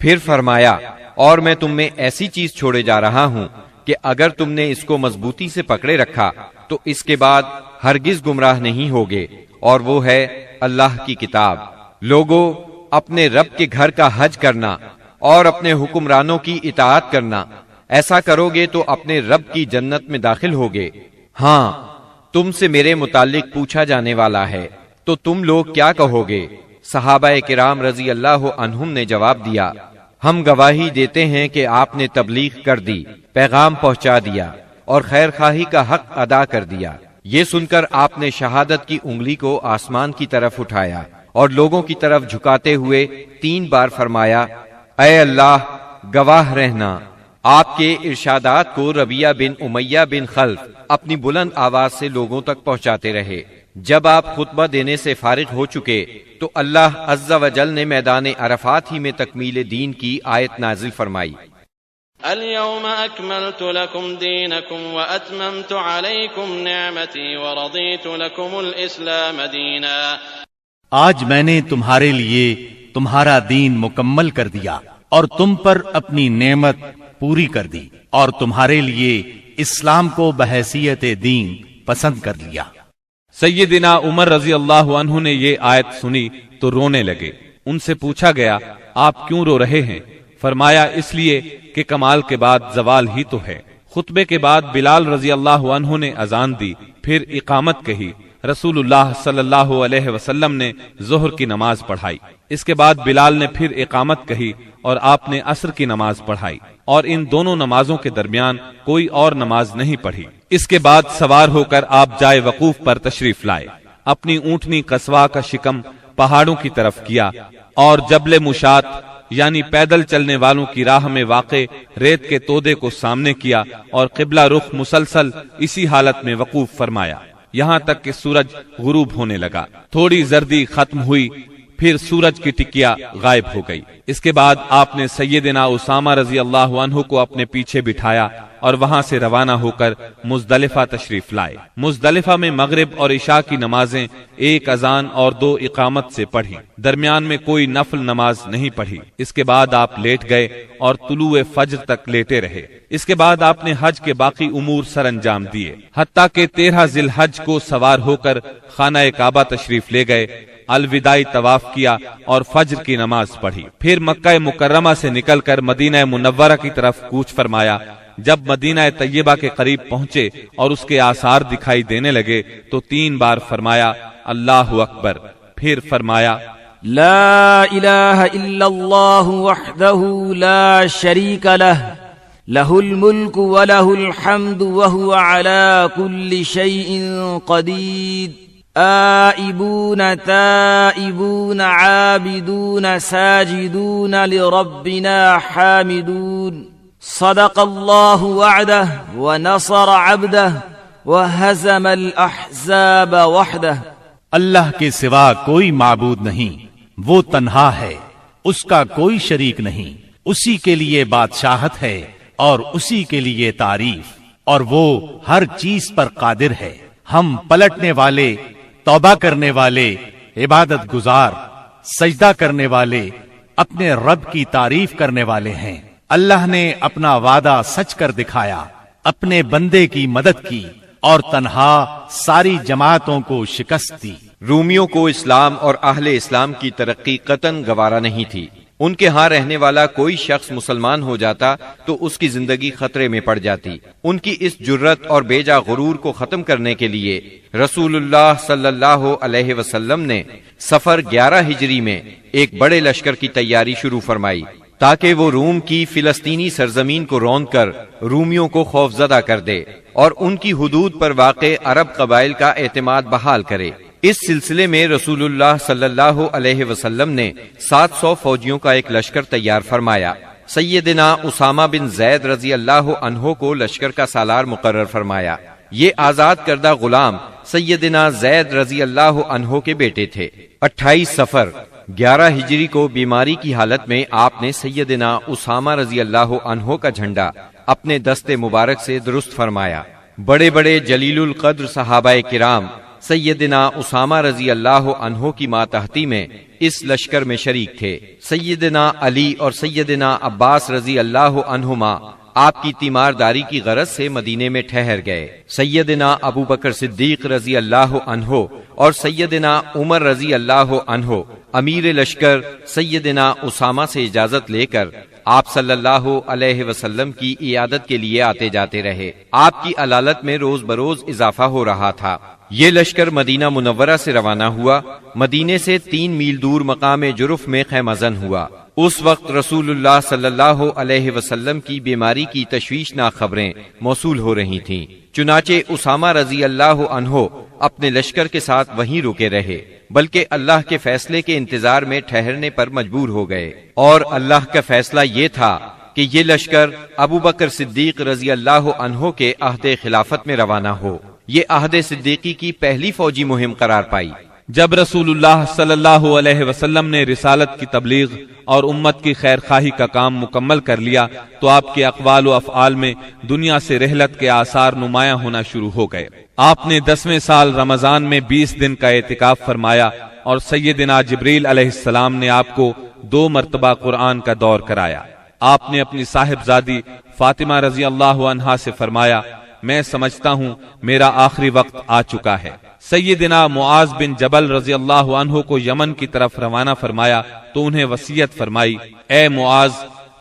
پھر فرمایا اور میں تم میں ایسی چیز چھوڑے جا رہا ہوں کہ اگر تم نے اس کو مضبوطی سے پکڑے رکھا تو اس کے بعد ہرگز گمراہ نہیں ہوگے، اور وہ ہے اللہ کی کتاب۔ لوگو، اپنے رب کے گھر کا حج کرنا اور اپنے حکمرانوں کی اطاعت کرنا، ایسا کرو گے تو اپنے رب کی جنت میں داخل ہوگے۔ ہاں، تم سے میرے متعلق پوچھا جانے والا ہے، تو تم لوگ کیا کہو گے؟ صحابہ کرام رضی اللہ عنہم نے جواب دیا، ہم گواہی دیتے ہیں کہ آپ نے تبلیغ کر دی، پیغام پہنچا دیا اور خیر خواہی کا حق ادا کر دیا۔ یہ سن کر آپ نے شہادت کی انگلی کو آسمان کی طرف اٹھایا اور لوگوں کی طرف جھکاتے ہوئے 3 بار فرمایا، اے اللہ، گواہ رہنا۔ آپ کے ارشادات کو ربیہ بن امیہ بن خلف اپنی بلند آواز سے لوگوں تک پہنچاتے رہے۔ جب آپ خطبہ دینے سے فارغ ہو چکے تو اللہ عز و جل نے میدان عرفات ہی میں تکمیل دین کی آیت نازل فرمائی۔ اليوم اکملت لکم دینکم واتممت علیکم نعمتی ورضیت لکم الاسلام دینا۔ آج میں نے تمہارے لیے تمہارا دین مکمل کر دیا اور تم پر اپنی نعمت پوری کر دی اور تمہارے لیے اسلام کو بحیثیت دین پسند کر لیا۔ سیدنا عمر رضی اللہ عنہ نے یہ آیت سنی تو رونے لگے۔ ان سے پوچھا گیا، آپ کیوں رو رہے ہیں؟ فرمایا، اس لیے کہ کمال کے بعد زوال ہی تو ہے۔ خطبے کے بعد بلال رضی اللہ عنہ نے اذان دی، پھر اقامت کہی۔ رسول اللہ صلی اللہ علیہ وسلم نے ظہر کی نماز پڑھائی۔ اس کے بعد بلال نے پھر اقامت کہی اور آپ نے عصر کی نماز پڑھائی، اور ان دونوں نمازوں کے درمیان کوئی اور نماز نہیں پڑھی۔ اس کے بعد سوار ہو کر آپ جائے وقوف پر تشریف لائے۔ اپنی اونٹنی قصواء کا شکم پہاڑوں کی طرف کیا اور جبل مشات یعنی پیدل چلنے والوں کی راہ میں واقع ریت کے تودے کو سامنے کیا اور قبلہ رخ مسلسل اسی حالت میں وقوف فرمایا، یہاں تک کہ سورج غروب ہونے لگا۔ تھوڑی زردی ختم ہوئی، پھر سورج کی ٹکیا غائب ہو گئی۔ اس کے بعد آپ نے سیدنا اسامہ رضی اللہ عنہ کو اپنے پیچھے بٹھایا اور وہاں سے روانہ ہو کر مزدلفہ تشریف لائے۔ مزدلفہ میں مغرب اور عشاء کی نمازیں 1 اذان اور 2 اقامت سے پڑھی، درمیان میں کوئی نفل نماز نہیں پڑھی۔ اس کے بعد آپ لیٹ گئے اور طلوع فجر تک لیٹے رہے۔ اس کے بعد آپ نے حج کے باقی امور سر انجام دیے، حتیٰ کہ 13 ذی الحج کو سوار ہو کر خانہ کعبہ تشریف لے گئے، الوداعی طواف کیا اور فجر کی نماز پڑھی۔ پھر مکہ مکرمہ سے نکل کر مدینہ منورہ کی طرف کوچ فرمایا۔ جب مدینہ طیبہ کے قریب پہنچے اور اس کے آثار دکھائی دینے لگے تو 3 بار فرمایا، اللہ اکبر۔ پھر فرمایا، لا الہ الا اللہ وحدہ لا شریک لہ، لہ الملک ولہ الحمد وہو علی کل شیء قدیر، آئبون تائبون عابدون ساجدون لربنا حامدون، صدق اللہ وعدہ ونصر عبدہ وہزم الاحزاب وحدہ۔ اللہ کے سوا کوئی معبود نہیں، وہ تنہا ہے، اس کا کوئی شریک نہیں، اسی کے لیے بادشاہت ہے اور اسی کے لیے تعریف، اور وہ ہر چیز پر قادر ہے۔ ہم پلٹنے والے، توبہ کرنے والے، عبادت گزار، سجدہ کرنے والے، اپنے رب کی تعریف کرنے والے ہیں۔ اللہ نے اپنا وعدہ سچ کر دکھایا، اپنے بندے کی مدد کی اور تنہا ساری جماعتوں کو شکست دی۔ رومیوں کو اسلام اور اہل اسلام کی ترقی قطعاً گوارا نہیں تھی۔ ان کے ہاں رہنے والا کوئی شخص مسلمان ہو جاتا تو اس کی زندگی خطرے میں پڑ جاتی۔ ان کی اس جرت اور بیجا غرور کو ختم کرنے کے لیے رسول اللہ صلی اللہ علیہ وسلم نے صفر 11 ہجری میں ایک بڑے لشکر کی تیاری شروع فرمائی تاکہ وہ روم کی فلسطینی سرزمین کو روند کر رومیوں کو خوفزدہ کر دے اور ان کی حدود پر واقع عرب قبائل کا اعتماد بحال کرے۔ اس سلسلے میں رسول اللہ صلی اللہ علیہ وسلم نے 700 فوجیوں کا ایک لشکر تیار فرمایا۔ سیدنا اسامہ بن زید رضی اللہ عنہ کو لشکر کا سالار مقرر فرمایا۔ یہ آزاد کردہ غلام سیدنا زید رضی اللہ عنہ کے بیٹے تھے۔ 28 صفر 11 ہجری کو بیماری کی حالت میں آپ نے سیدنا اسامہ رضی اللہ عنہ کا جھنڈا اپنے دستے مبارک سے درست فرمایا۔ بڑے بڑے جلیل القدر صحابہ کرام سیدنا اسامہ رضی اللہ عنہ کی ماتحتی میں اس لشکر میں شریک تھے۔ سیدنا علی اور سیدنا عباس رضی اللہ عنہما آپ کی تیمارداری کی غرض سے مدینے میں ٹھہر گئے۔ سیدنا ابو بکر صدیق رضی اللہ عنہ اور سیدنا عمر رضی اللہ عنہ امیر لشکر سیدنا اسامہ سے اجازت لے کر آپ صلی اللہ علیہ وسلم کی عیادت کے لیے آتے جاتے رہے۔ آپ کی علالت میں روز بروز اضافہ ہو رہا تھا۔ یہ لشکر مدینہ منورہ سے روانہ ہوا، مدینے سے 3 میل دور مقام جرف میں خیمہ زن ہوا۔ اس وقت رسول اللہ صلی اللہ علیہ وسلم کی بیماری کی تشویشناک خبریں موصول ہو رہی تھیں، چنانچہ اسامہ رضی اللہ عنہ اپنے لشکر کے ساتھ وہیں رکے رہے، بلکہ اللہ کے فیصلے کے انتظار میں ٹھہرنے پر مجبور ہو گئے، اور اللہ کا فیصلہ یہ تھا کہ یہ لشکر ابو بکر صدیق رضی اللہ عنہ کے عہد خلافت میں روانہ ہو۔ یہ عہد صدیقی کی پہلی فوجی مہم قرار پائی۔ جب رسول اللہ صلی اللہ علیہ وسلم نے رسالت کی تبلیغ اور امت کی خیر خواہی کا کام مکمل کر لیا تو آپ کے اقوال و افعال میں دنیا سے رحلت کے آثار نمایاں ہونا شروع ہو گئے۔ آپ نے 10ویں سال رمضان میں 20 دن کا اعتکاف فرمایا، اور سیدنا جبریل علیہ السلام نے آپ کو 2 مرتبہ قرآن کا دور کرایا۔ آپ نے اپنی صاحبزادی فاطمہ رضی اللہ عنہا سے فرمایا، میں سمجھتا ہوں میرا آخری وقت آ چکا ہے۔ سیدنا معاذ بن جبل رضی اللہ عنہ کو یمن کی طرف روانہ فرمایا تو انہیں وصیت فرمائی، اے معاذ،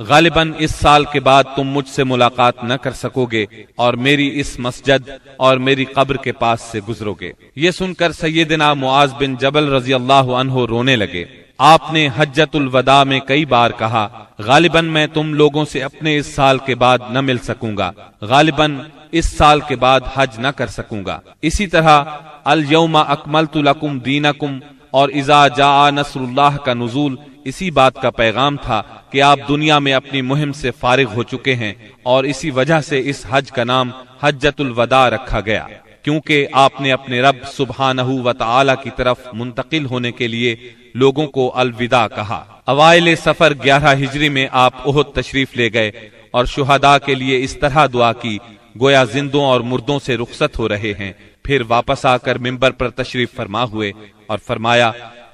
غالباً اس سال کے بعد تم مجھ سے ملاقات نہ کر سکو گے اور میری اس مسجد اور میری قبر کے پاس سے گزرو گے۔ یہ سن کر سیدنا معاذ بن جبل رضی اللہ عنہ رونے لگے۔ آپ نے حجۃ الوداع میں کئی بار کہا، غالباً میں تم لوگوں سے اپنے اس سال کے بعد نہ مل سکوں گا، غالباً اس سال کے بعد حج نہ کر سکوں گا۔ اسی طرح الیوم اکملت لکم دینکم اور اذا جاء نصر اللہ کا نزول اسی بات کا پیغام تھا کہ آپ دنیا میں اپنی مہم سے فارغ ہو چکے ہیں، اور اسی وجہ سے اس حج کا نام حجۃ الوداع رکھا گیا، کیونکہ آپ نے اپنے رب سبحانہ و تعالی کی طرف منتقل ہونے کے لیے لوگوں کو الوداع کہا۔ اوائل سفر 11 ہجری میں آپ احد تشریف لے گئے اور شہداء کے لیے اس طرح دعا کی گویا زندوں اور مردوں سے رخصت ہو رہے ہیں۔ پھر واپس آ کر ممبر پر تشریف فرما ہوئے اور فرمایا،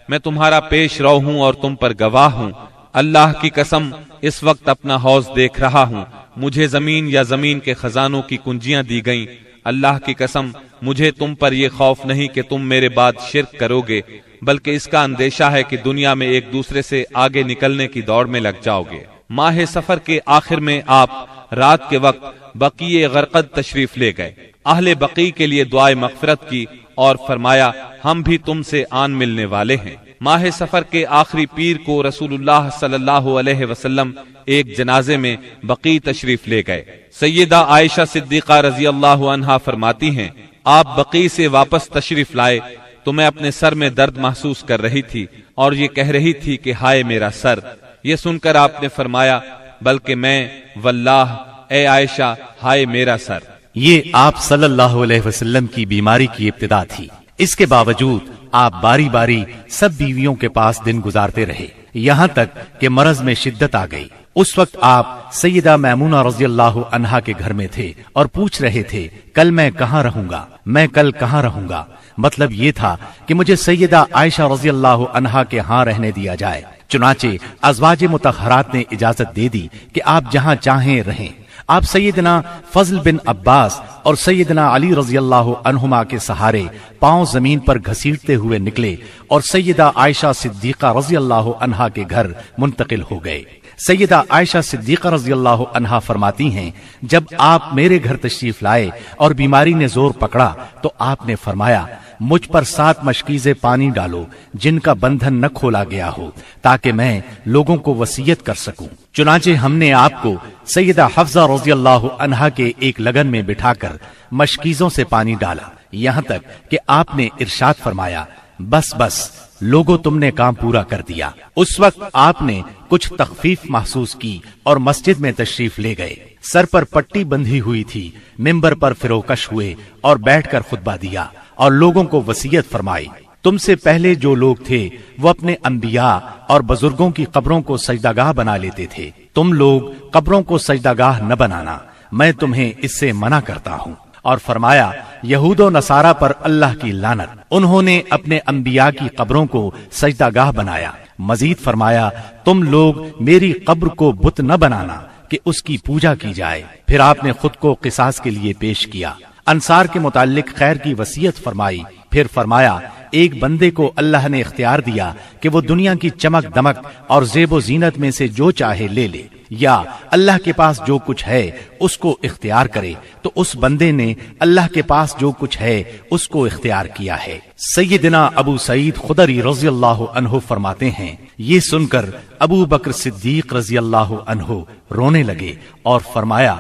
میں تمہارا پیش رو ہوں اور تم پر گواہ ہوں، اللہ کی قسم اس وقت اپنا حوض دیکھ رہا ہوں، مجھے زمین یا زمین کے خزانوں کی کنجیاں دی گئیں، اللہ کی قسم مجھے تم پر یہ خوف نہیں کہ تم میرے بعد شرک کرو گے، بلکہ اس کا اندیشہ ہے کہ دنیا میں ایک دوسرے سے آگے نکلنے کی دوڑ میں لگ جاؤ گے۔ ماہ سفر کے آخر میں آپ رات کے وقت بقیع غرقد تشریف لے گئے، اہل بقیع کے لیے دعائے مغفرت کی اور فرمایا، ہم بھی تم سے آن ملنے والے ہیں۔ ماہ سفر کے آخری پیر کو رسول اللہ صلی اللہ علیہ وسلم ایک جنازے میں بقیع تشریف لے گئے۔ سیدہ عائشہ صدیقہ رضی اللہ عنہا فرماتی ہیں، آپ بقیع سے واپس تشریف لائے تو میں اپنے سر میں درد محسوس کر رہی تھی اور یہ کہہ رہی تھی کہ ہائے میرا سر۔ یہ سن کر آپ نے فرمایا، بلکہ میں واللہ اے عائشہ ہائے میرا سر۔ یہ آپ صلی اللہ علیہ وسلم کی بیماری کی ابتدا تھی۔ اس کے باوجود آپ باری باری سب بیویوں کے پاس دن گزارتے رہے، یہاں تک کہ مرض میں شدت آ گئی۔ اس وقت آپ سیدہ میمونہ رضی اللہ عنہا کے گھر میں تھے اور پوچھ رہے تھے، کل میں کہاں رہوں گا، میں کل کہاں رہوں گا؟ مطلب یہ تھا کہ مجھے سیدہ عائشہ رضی اللہ عنہا کے ہاں رہنے دیا جائے۔ چنانچہ ازواج مطہرات نے اجازت دے دی کہ آپ جہاں چاہیں رہیں۔ آپ سیدنا فضل بن عباس اور سیدنا علی رضی اللہ عنہما کے سہارے پاؤں زمین پر گھسیٹتے ہوئے نکلے اور سیدہ عائشہ صدیقہ رضی اللہ عنہا کے گھر منتقل ہو گئے۔ سیدہ عائشہ صدیقہ رضی اللہ عنہا فرماتی ہیں، جب آپ میرے گھر تشریف لائے اور بیماری نے زور پکڑا تو آپ نے فرمایا، مجھ پر 7 مشکیزیں پانی ڈالو جن کا بندھن نہ کھولا گیا ہو، تاکہ میں لوگوں کو وصیت کر سکوں۔ چنانچہ ہم نے آپ کو سیدہ حفصہ رضی اللہ عنہا کے ایک لگن میں بٹھا کر مشکیزوں سے پانی ڈالا، یہاں تک کہ آپ نے ارشاد فرمایا، بس بس لوگوں تم نے کام پورا کر دیا۔ اس وقت آپ نے کچھ تخفیف محسوس کی اور مسجد میں تشریف لے گئے۔ سر پر پٹی بندھی ہوئی تھی، ممبر پر فروکش ہوئے اور بیٹھ کر خطبہ دیا اور لوگوں کو وصیت فرمائی، تم سے پہلے جو لوگ تھے وہ اپنے انبیاء اور بزرگوں کی قبروں کو سجدہ بنا لیتے تھے، تم لوگ قبروں کو سجدہ نہ بنانا، میں تمہیں اس سے منع کرتا ہوں۔ اور فرمایا یہود و نصارہ پر اللہ کی لعنت، انہوں نے اپنے انبیاء کی قبروں کو سجدہ گاہ بنایا۔ مزید فرمایا تم لوگ میری قبر کو بت نہ بنانا کہ اس کی پوجا کی جائے۔ پھر آپ نے خود کو قصاص کے لیے پیش کیا، انصار کے متعلق خیر کی وصیت فرمائی، پھر فرمایا ایک بندے کو اللہ نے اختیار دیا کہ وہ دنیا کی چمک دمک اور زیب و زینت میں سے جو چاہے لے لے، یا اللہ کے پاس جو کچھ ہے اس کو اختیار کرے، تو اس بندے نے اللہ کے پاس جو کچھ ہے اس کو اختیار کیا ہے۔ سیدنا ابو سعید خدری رضی اللہ عنہ فرماتے ہیں یہ سن کر ابو بکر صدیق رضی اللہ عنہ رونے لگے اور فرمایا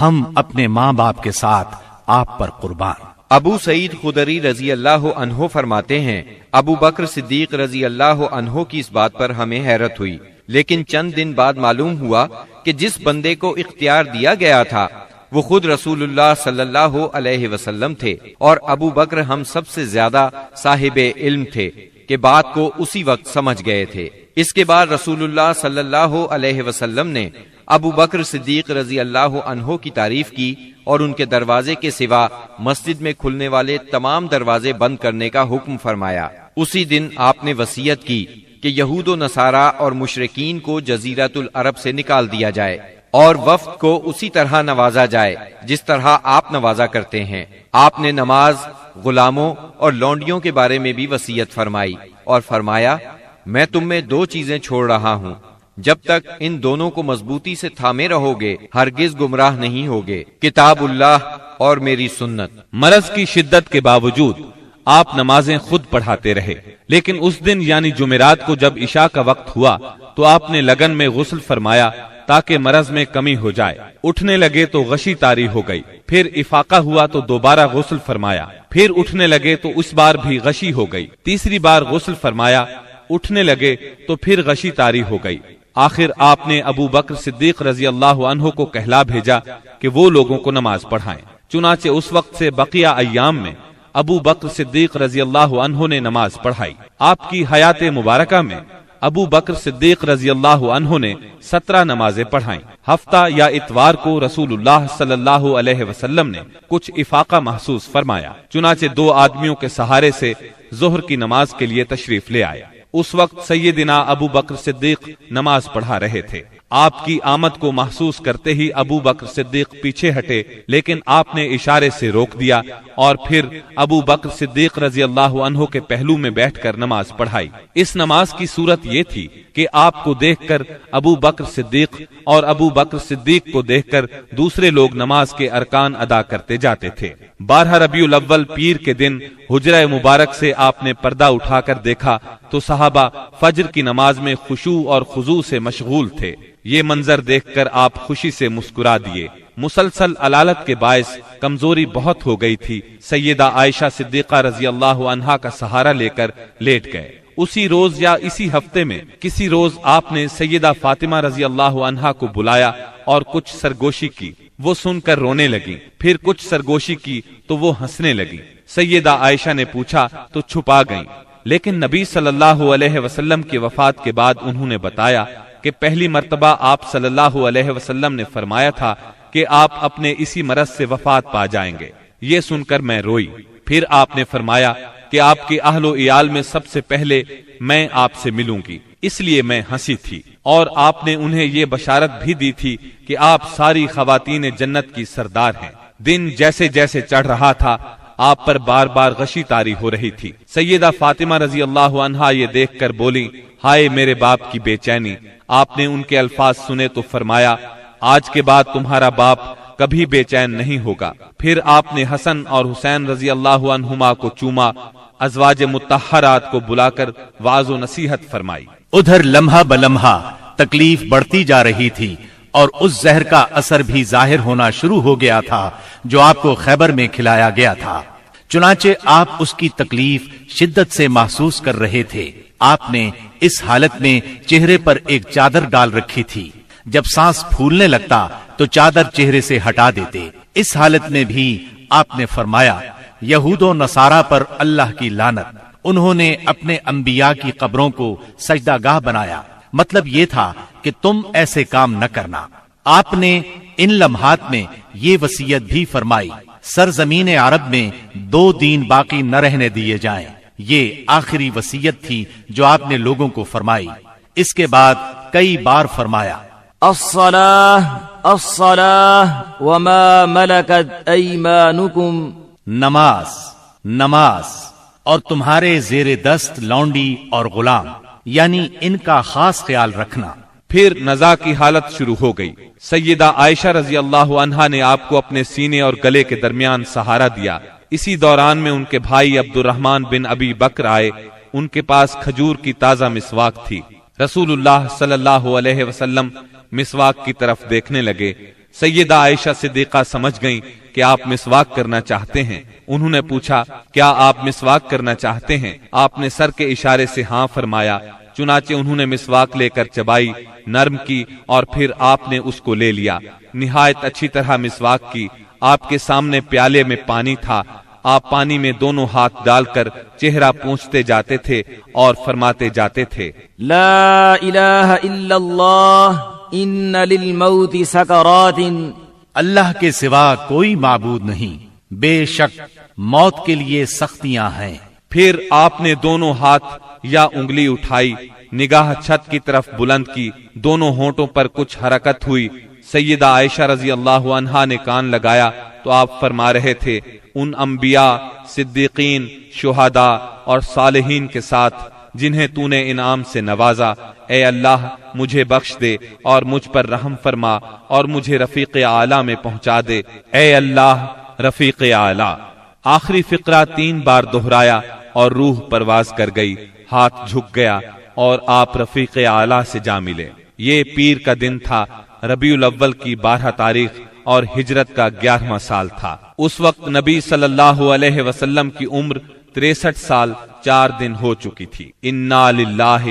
ہم اپنے ماں باپ کے ساتھ آپ پر قربان۔ ابو سعید خدری رضی اللہ عنہ فرماتے ہیں ابو بکر صدیق رضی اللہ عنہ کی اس بات پر ہمیں حیرت ہوئی، لیکن چند دن بعد معلوم ہوا کہ جس بندے کو اختیار دیا گیا تھا وہ خود رسول اللہ صلی اللہ علیہ وسلم تھے، اور ابو بکر ہم سب سے زیادہ صاحب علم تھے کہ بات کو اسی وقت سمجھ گئے تھے۔ اس کے بعد رسول اللہ صلی اللہ علیہ وسلم نے ابو بکر صدیق رضی اللہ عنہ کی تعریف کی اور ان کے دروازے کے سوا مسجد میں کھلنے والے تمام دروازے بند کرنے کا حکم فرمایا۔ اسی دن آپ نے وصیت کی کہ یہود و نصارہ اور مشرکین کو جزیرۃ العرب سے نکال دیا جائے اور وفد کو اسی طرح نوازا جائے جس طرح آپ نوازا کرتے ہیں۔ آپ نے نماز، غلاموں اور لونڈیوں کے بارے میں بھی وصیت فرمائی اور فرمایا میں تم میں دو چیزیں چھوڑ رہا ہوں، جب تک ان دونوں کو مضبوطی سے تھامے رہو گے ہرگز گمراہ نہیں ہوگے، کتاب اللہ اور میری سنت۔ مرض کی شدت کے باوجود آپ نمازیں خود پڑھاتے رہے، لیکن اس دن یعنی جمعرات کو جب عشاء کا وقت ہوا تو آپ نے لگن میں غسل فرمایا تاکہ مرض میں کمی ہو جائے۔ اٹھنے لگے تو غشی طاری ہو گئی، پھر افاقہ ہوا تو دوبارہ غسل فرمایا، پھر اٹھنے لگے تو اس بار بھی غشی ہو گئی، تیسری بار غسل فرمایا، اٹھنے لگے تو پھر غشی طاری ہو گئی۔ آخر آپ نے ابو بکر صدیق رضی اللہ عنہ کو کہلا بھیجا کہ وہ لوگوں کو نماز پڑھائیں۔ چنانچہ اس وقت سے بقیہ ایام میں ابو بکر صدیق رضی اللہ عنہ نے نماز پڑھائی۔ آپ کی حیات مبارکہ میں ابو بکر صدیق رضی اللہ عنہ نے 17 نمازیں پڑھائیں۔ ہفتہ یا اتوار کو رسول اللہ صلی اللہ علیہ وسلم نے کچھ افاقہ محسوس فرمایا، چنانچہ 2 آدمیوں کے سہارے سے ظہر کی نماز کے لیے تشریف لے آئے۔ اس وقت سیدنا ابو بکر صدیق نماز پڑھا رہے تھے۔ آپ کی آمد کو محسوس کرتے ہی ابو بکر صدیق پیچھے ہٹے، لیکن آپ نے اشارے سے روک دیا اور پھر ابو بکر صدیق رضی اللہ عنہ کے پہلو میں بیٹھ کر نماز پڑھائی۔ اس نماز کی صورت یہ تھی کہ آپ کو دیکھ کر ابو بکر صدیق اور ابو بکر صدیق کو دیکھ کر دوسرے لوگ نماز کے ارکان ادا کرتے جاتے تھے۔ 12 ربیع الاول پیر کے دن حجرہ مبارک سے آپ نے پردہ اٹھا کر دیکھا تو صحابہ فجر کی نماز میں خشوع اور خضوع سے مشغول تھے۔ یہ منظر دیکھ کر آپ خوشی سے مسکرا دیے۔ مسلسل علالت کے باعث کمزوری بہت ہو گئی تھی۔ سیدہ عائشہ صدیقہ رضی اللہ عنہا کا سہارا لے کر لیٹ گئے۔ اسی روز یا اسی ہفتے میں کسی روز آپ نے سیدہ فاطمہ رضی اللہ عنہا کو بلایا اور کچھ سرگوشی کی۔ وہ سن کر رونے لگی، پھر کچھ سرگوشی کی تو وہ ہنسنے لگی۔ سیدہ عائشہ نے پوچھا تو چھپا گئیں، لیکن نبی صلی اللہ علیہ وسلم کی وفات کے بعد انہوں نے بتایا کہ پہلی مرتبہ آپ صلی اللہ علیہ وسلم نے فرمایا تھا کہ آپ اپنے اسی مرض سے وفات پا جائیں گے۔ یہ سن کر میں روئی۔ پھر آپ نے فرمایا کہ آپ کے اہل و عیال میں سب سے پہلے میں آپ سے ملوں گی، اس لیے میں ہنسی تھی، اور آپ نے انہیں یہ بشارت بھی دی تھی کہ آپ ساری خواتین جنت کی سردار ہیں۔ دن جیسے جیسے چڑھ رہا تھا آپ پر بار بار غشی طاری ہو رہی تھی۔ سیدہ فاطمہ رضی اللہ عنہا یہ دیکھ کر بولی ہائے میرے باپ کی بے چینی۔ آپ نے ان کے الفاظ سنے تو فرمایا آج کے بعد تمہارا باپ کبھی بے چین نہیں ہوگا۔ پھر آپ نے حسن اور حسین رضی اللہ عنہما کو چوما، ازواج مطہرات کو بلا کر وعظ و نصیحت فرمائی۔ ادھر لمحہ بلمحہ تکلیف بڑھتی جا رہی تھی اور اس زہر کا اثر بھی ظاہر ہونا شروع ہو گیا تھا جو آپ کو خیبر میں کھلایا گیا تھا۔ چنانچہ آپ اس کی تکلیف شدت سے محسوس کر رہے تھے۔ آپ نے اس حالت میں چہرے پر ایک چادر ڈال رکھی تھی۔ جب سانس پھولنے لگتا تو چادر چہرے سے ہٹا دیتے۔ اس حالت میں بھی آپ نے فرمایا یہود و نصارہ پر اللہ کی لعنت، انہوں نے اپنے انبیاء کی قبروں کو سجدہ گاہ بنایا۔ مطلب یہ تھا کہ تم ایسے کام نہ کرنا۔ آپ نے ان لمحات میں یہ وصیت بھی فرمائی سرزمین عرب میں 2 دین باقی نہ رہنے دیے جائیں۔ یہ آخری وصیت تھی جو آپ نے لوگوں کو فرمائی۔ اس کے بعد کئی بار فرمایا، الصلاة الصلاة وما ملكت ایمانکم، نماز نماز اور تمہارے زیر دست لونڈی اور غلام، یعنی ان کا خاص خیال رکھنا۔ پھر نزاع کی حالت شروع ہو گئی۔ سیدہ عائشہ رضی اللہ عنہا نے آپ کو اپنے سینے اور گلے کے درمیان سہارا دیا۔ اسی دوران میں ان کے بھائی عبد الرحمن بن ابی بکر آئے۔ ان کے پاس کھجور کی تازہ مسواک تھی۔ رسول اللہ صلی اللہ علیہ وسلم مسواک کی طرف دیکھنے لگے۔ سیدہ عائشہ صدیقہ سمجھ گئیں کہ آپ مسواک کرنا چاہتے ہیں۔ انہوں نے پوچھا، کیا آپ مسواک کرنا چاہتے ہیں؟ آپ نے سر کے اشارے سے ہاں فرمایا۔ چنانچہ انہوں نے مسواک لے کر چبائی، نرم کی اور پھر آپ نے اس کو لے لیا۔ نہایت اچھی طرح مسواک کی۔ آپ کے سامنے پیالے میں پانی تھا۔ آپ پانی میں دونوں ہاتھ ڈال کر چہرہ پونچھتے جاتے تھے اور فرماتے جاتے تھے، لا الہ الا اللہ ان للموت سکرات، اللہ کے سوا کوئی معبود نہیں، بے شک موت کے لیے سختیاں ہیں۔ پھر آپ نے دونوں ہاتھ یا انگلی اٹھائی، نگاہ چھت کی طرف بلند کی، دونوں ہونٹوں پر کچھ حرکت ہوئی۔ سیدہ عائشہ رضی اللہ عنہا نے کان لگایا تو آپ فرما رہے تھے، ان انبیاء، صدیقین، شہداء اور صالحین کے ساتھ جنہیں تو نے انعام سے نوازا، اے اللہ مجھے بخش دے اور مجھ پر رحم فرما اور مجھے رفیق اعلیٰ میں پہنچا دے، اے اللہ رفیق اعلیٰ۔ آخری فقرہ 3 بار دہرایا اور روح پرواز کر گئی، ہاتھ جھک گیا اور آپ رفیق اعلیٰ سے جا ملے۔ یہ پیر کا دن تھا، ربیع الاول کی 12 تاریخ اور ہجرت کا 11واں سال تھا۔ اس وقت نبی صلی اللہ علیہ وسلم کی عمر 63 سال 4 دن ہو چکی تھی۔ انا للہ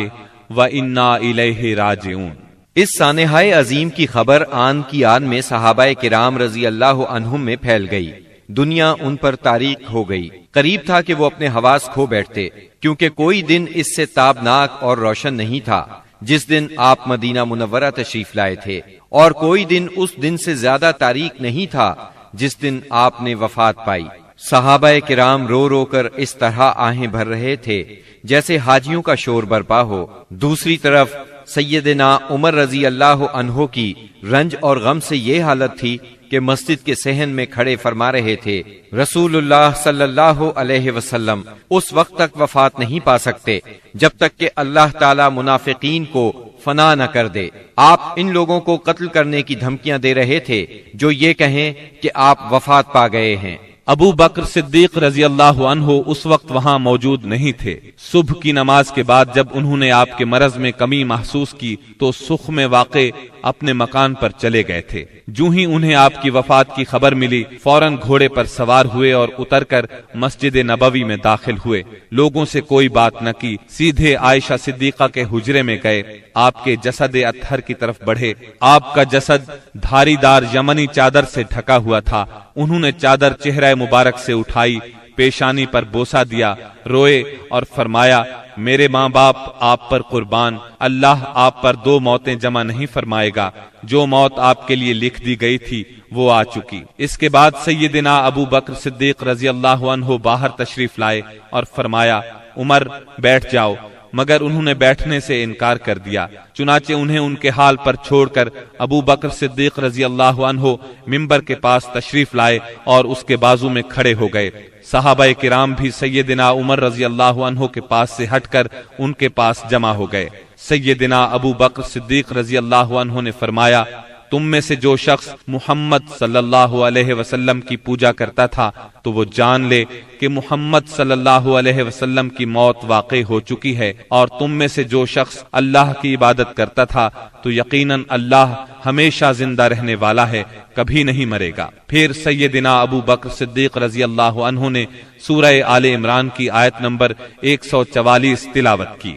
و انا الیہ راجعون۔ اس سانحۂ عظیم کی خبر آن کی آن میں صحابہ کرام رضی اللہ عنہم میں پھیل گئی۔ دنیا ان پر تاریک ہو گئی۔ قریب تھا کہ وہ اپنے حواس کھو بیٹھتے، کیونکہ کوئی دن اس سے تابناک اور روشن نہیں تھا جس دن آپ مدینہ منورہ تشریف لائے تھے، اور کوئی دن اس دن سے زیادہ تاریک نہیں تھا جس دن آپ نے وفات پائی۔ صحابہ کرام رو رو کر اس طرح آہیں بھر رہے تھے جیسے حاجیوں کا شور برپا ہو۔ دوسری طرف سیدنا عمر رضی اللہ عنہ کی رنج اور غم سے یہ حالت تھی کہ مسجد کے صحن میں کھڑے فرما رہے تھے، رسول اللہ صلی اللہ علیہ وسلم اس وقت تک وفات نہیں پا سکتے جب تک کہ اللہ تعالی منافقین کو فنا نہ کر دے۔ آپ ان لوگوں کو قتل کرنے کی دھمکیاں دے رہے تھے جو یہ کہیں کہ آپ وفات پا گئے ہیں۔ ابو بکر صدیق رضی اللہ عنہ اس وقت وہاں موجود نہیں تھے۔ صبح کی نماز کے بعد جب انہوں نے آپ کے مرض میں کمی محسوس کی تو سخ میں واقع اپنے مکان پر چلے گئے تھے۔ جو ہی انہیں آپ کی وفات کی خبر ملی، فوراً گھوڑے پر سوار ہوئے اور اتر کر مسجد نبوی میں داخل ہوئے۔ لوگوں سے کوئی بات نہ کی، سیدھے عائشہ صدیقہ کے حجرے میں گئے، آپ کے جسد اطہر کی طرف بڑھے۔ آپ کا جسد دھاری دار یمنی چادر سے ڈھکا ہوا تھا۔ انہوں نے چادر چہرہ مبارک سے اٹھائی، پیشانی پر بوسہ دیا، روئے اور فرمایا، میرے ماں باپ آپ پر قربان، اللہ آپ پر 2 موتیں جمع نہیں فرمائے گا۔ جو موت آپ کے لیے لکھ دی گئی تھی وہ آ چکی۔ اس کے بعد سیدنا ابو بکر صدیق رضی اللہ عنہ باہر تشریف لائے اور فرمایا، عمر بیٹھ جاؤ، مگر انہوں نے بیٹھنے سے انکار کر دیا۔ چنانچہ انہیں ان کے حال پر چھوڑ کر ابو بکر صدیق رضی اللہ عنہ منبر کے پاس تشریف لائے اور اس کے بازو میں کھڑے ہو گئے۔ صحابہ کرام بھی سیدنا عمر رضی اللہ عنہ کے پاس سے ہٹ کر ان کے پاس جمع ہو گئے۔ سیدنا ابو بکر صدیق رضی اللہ عنہ نے فرمایا، تم میں سے جو شخص محمد صلی اللہ علیہ وسلم کی پوجا کرتا تھا تو وہ جان لے کہ محمد صلی اللہ علیہ وسلم کی موت واقع ہو چکی ہے، اور تم میں سے جو شخص اللہ کی عبادت کرتا تھا تو یقیناً اللہ ہمیشہ زندہ رہنے والا ہے، کبھی نہیں مرے گا۔ پھر سیدنا ابو بکر صدیق رضی اللہ عنہ نے سورہ آل عمران کی آیت نمبر 144 تلاوت کی۔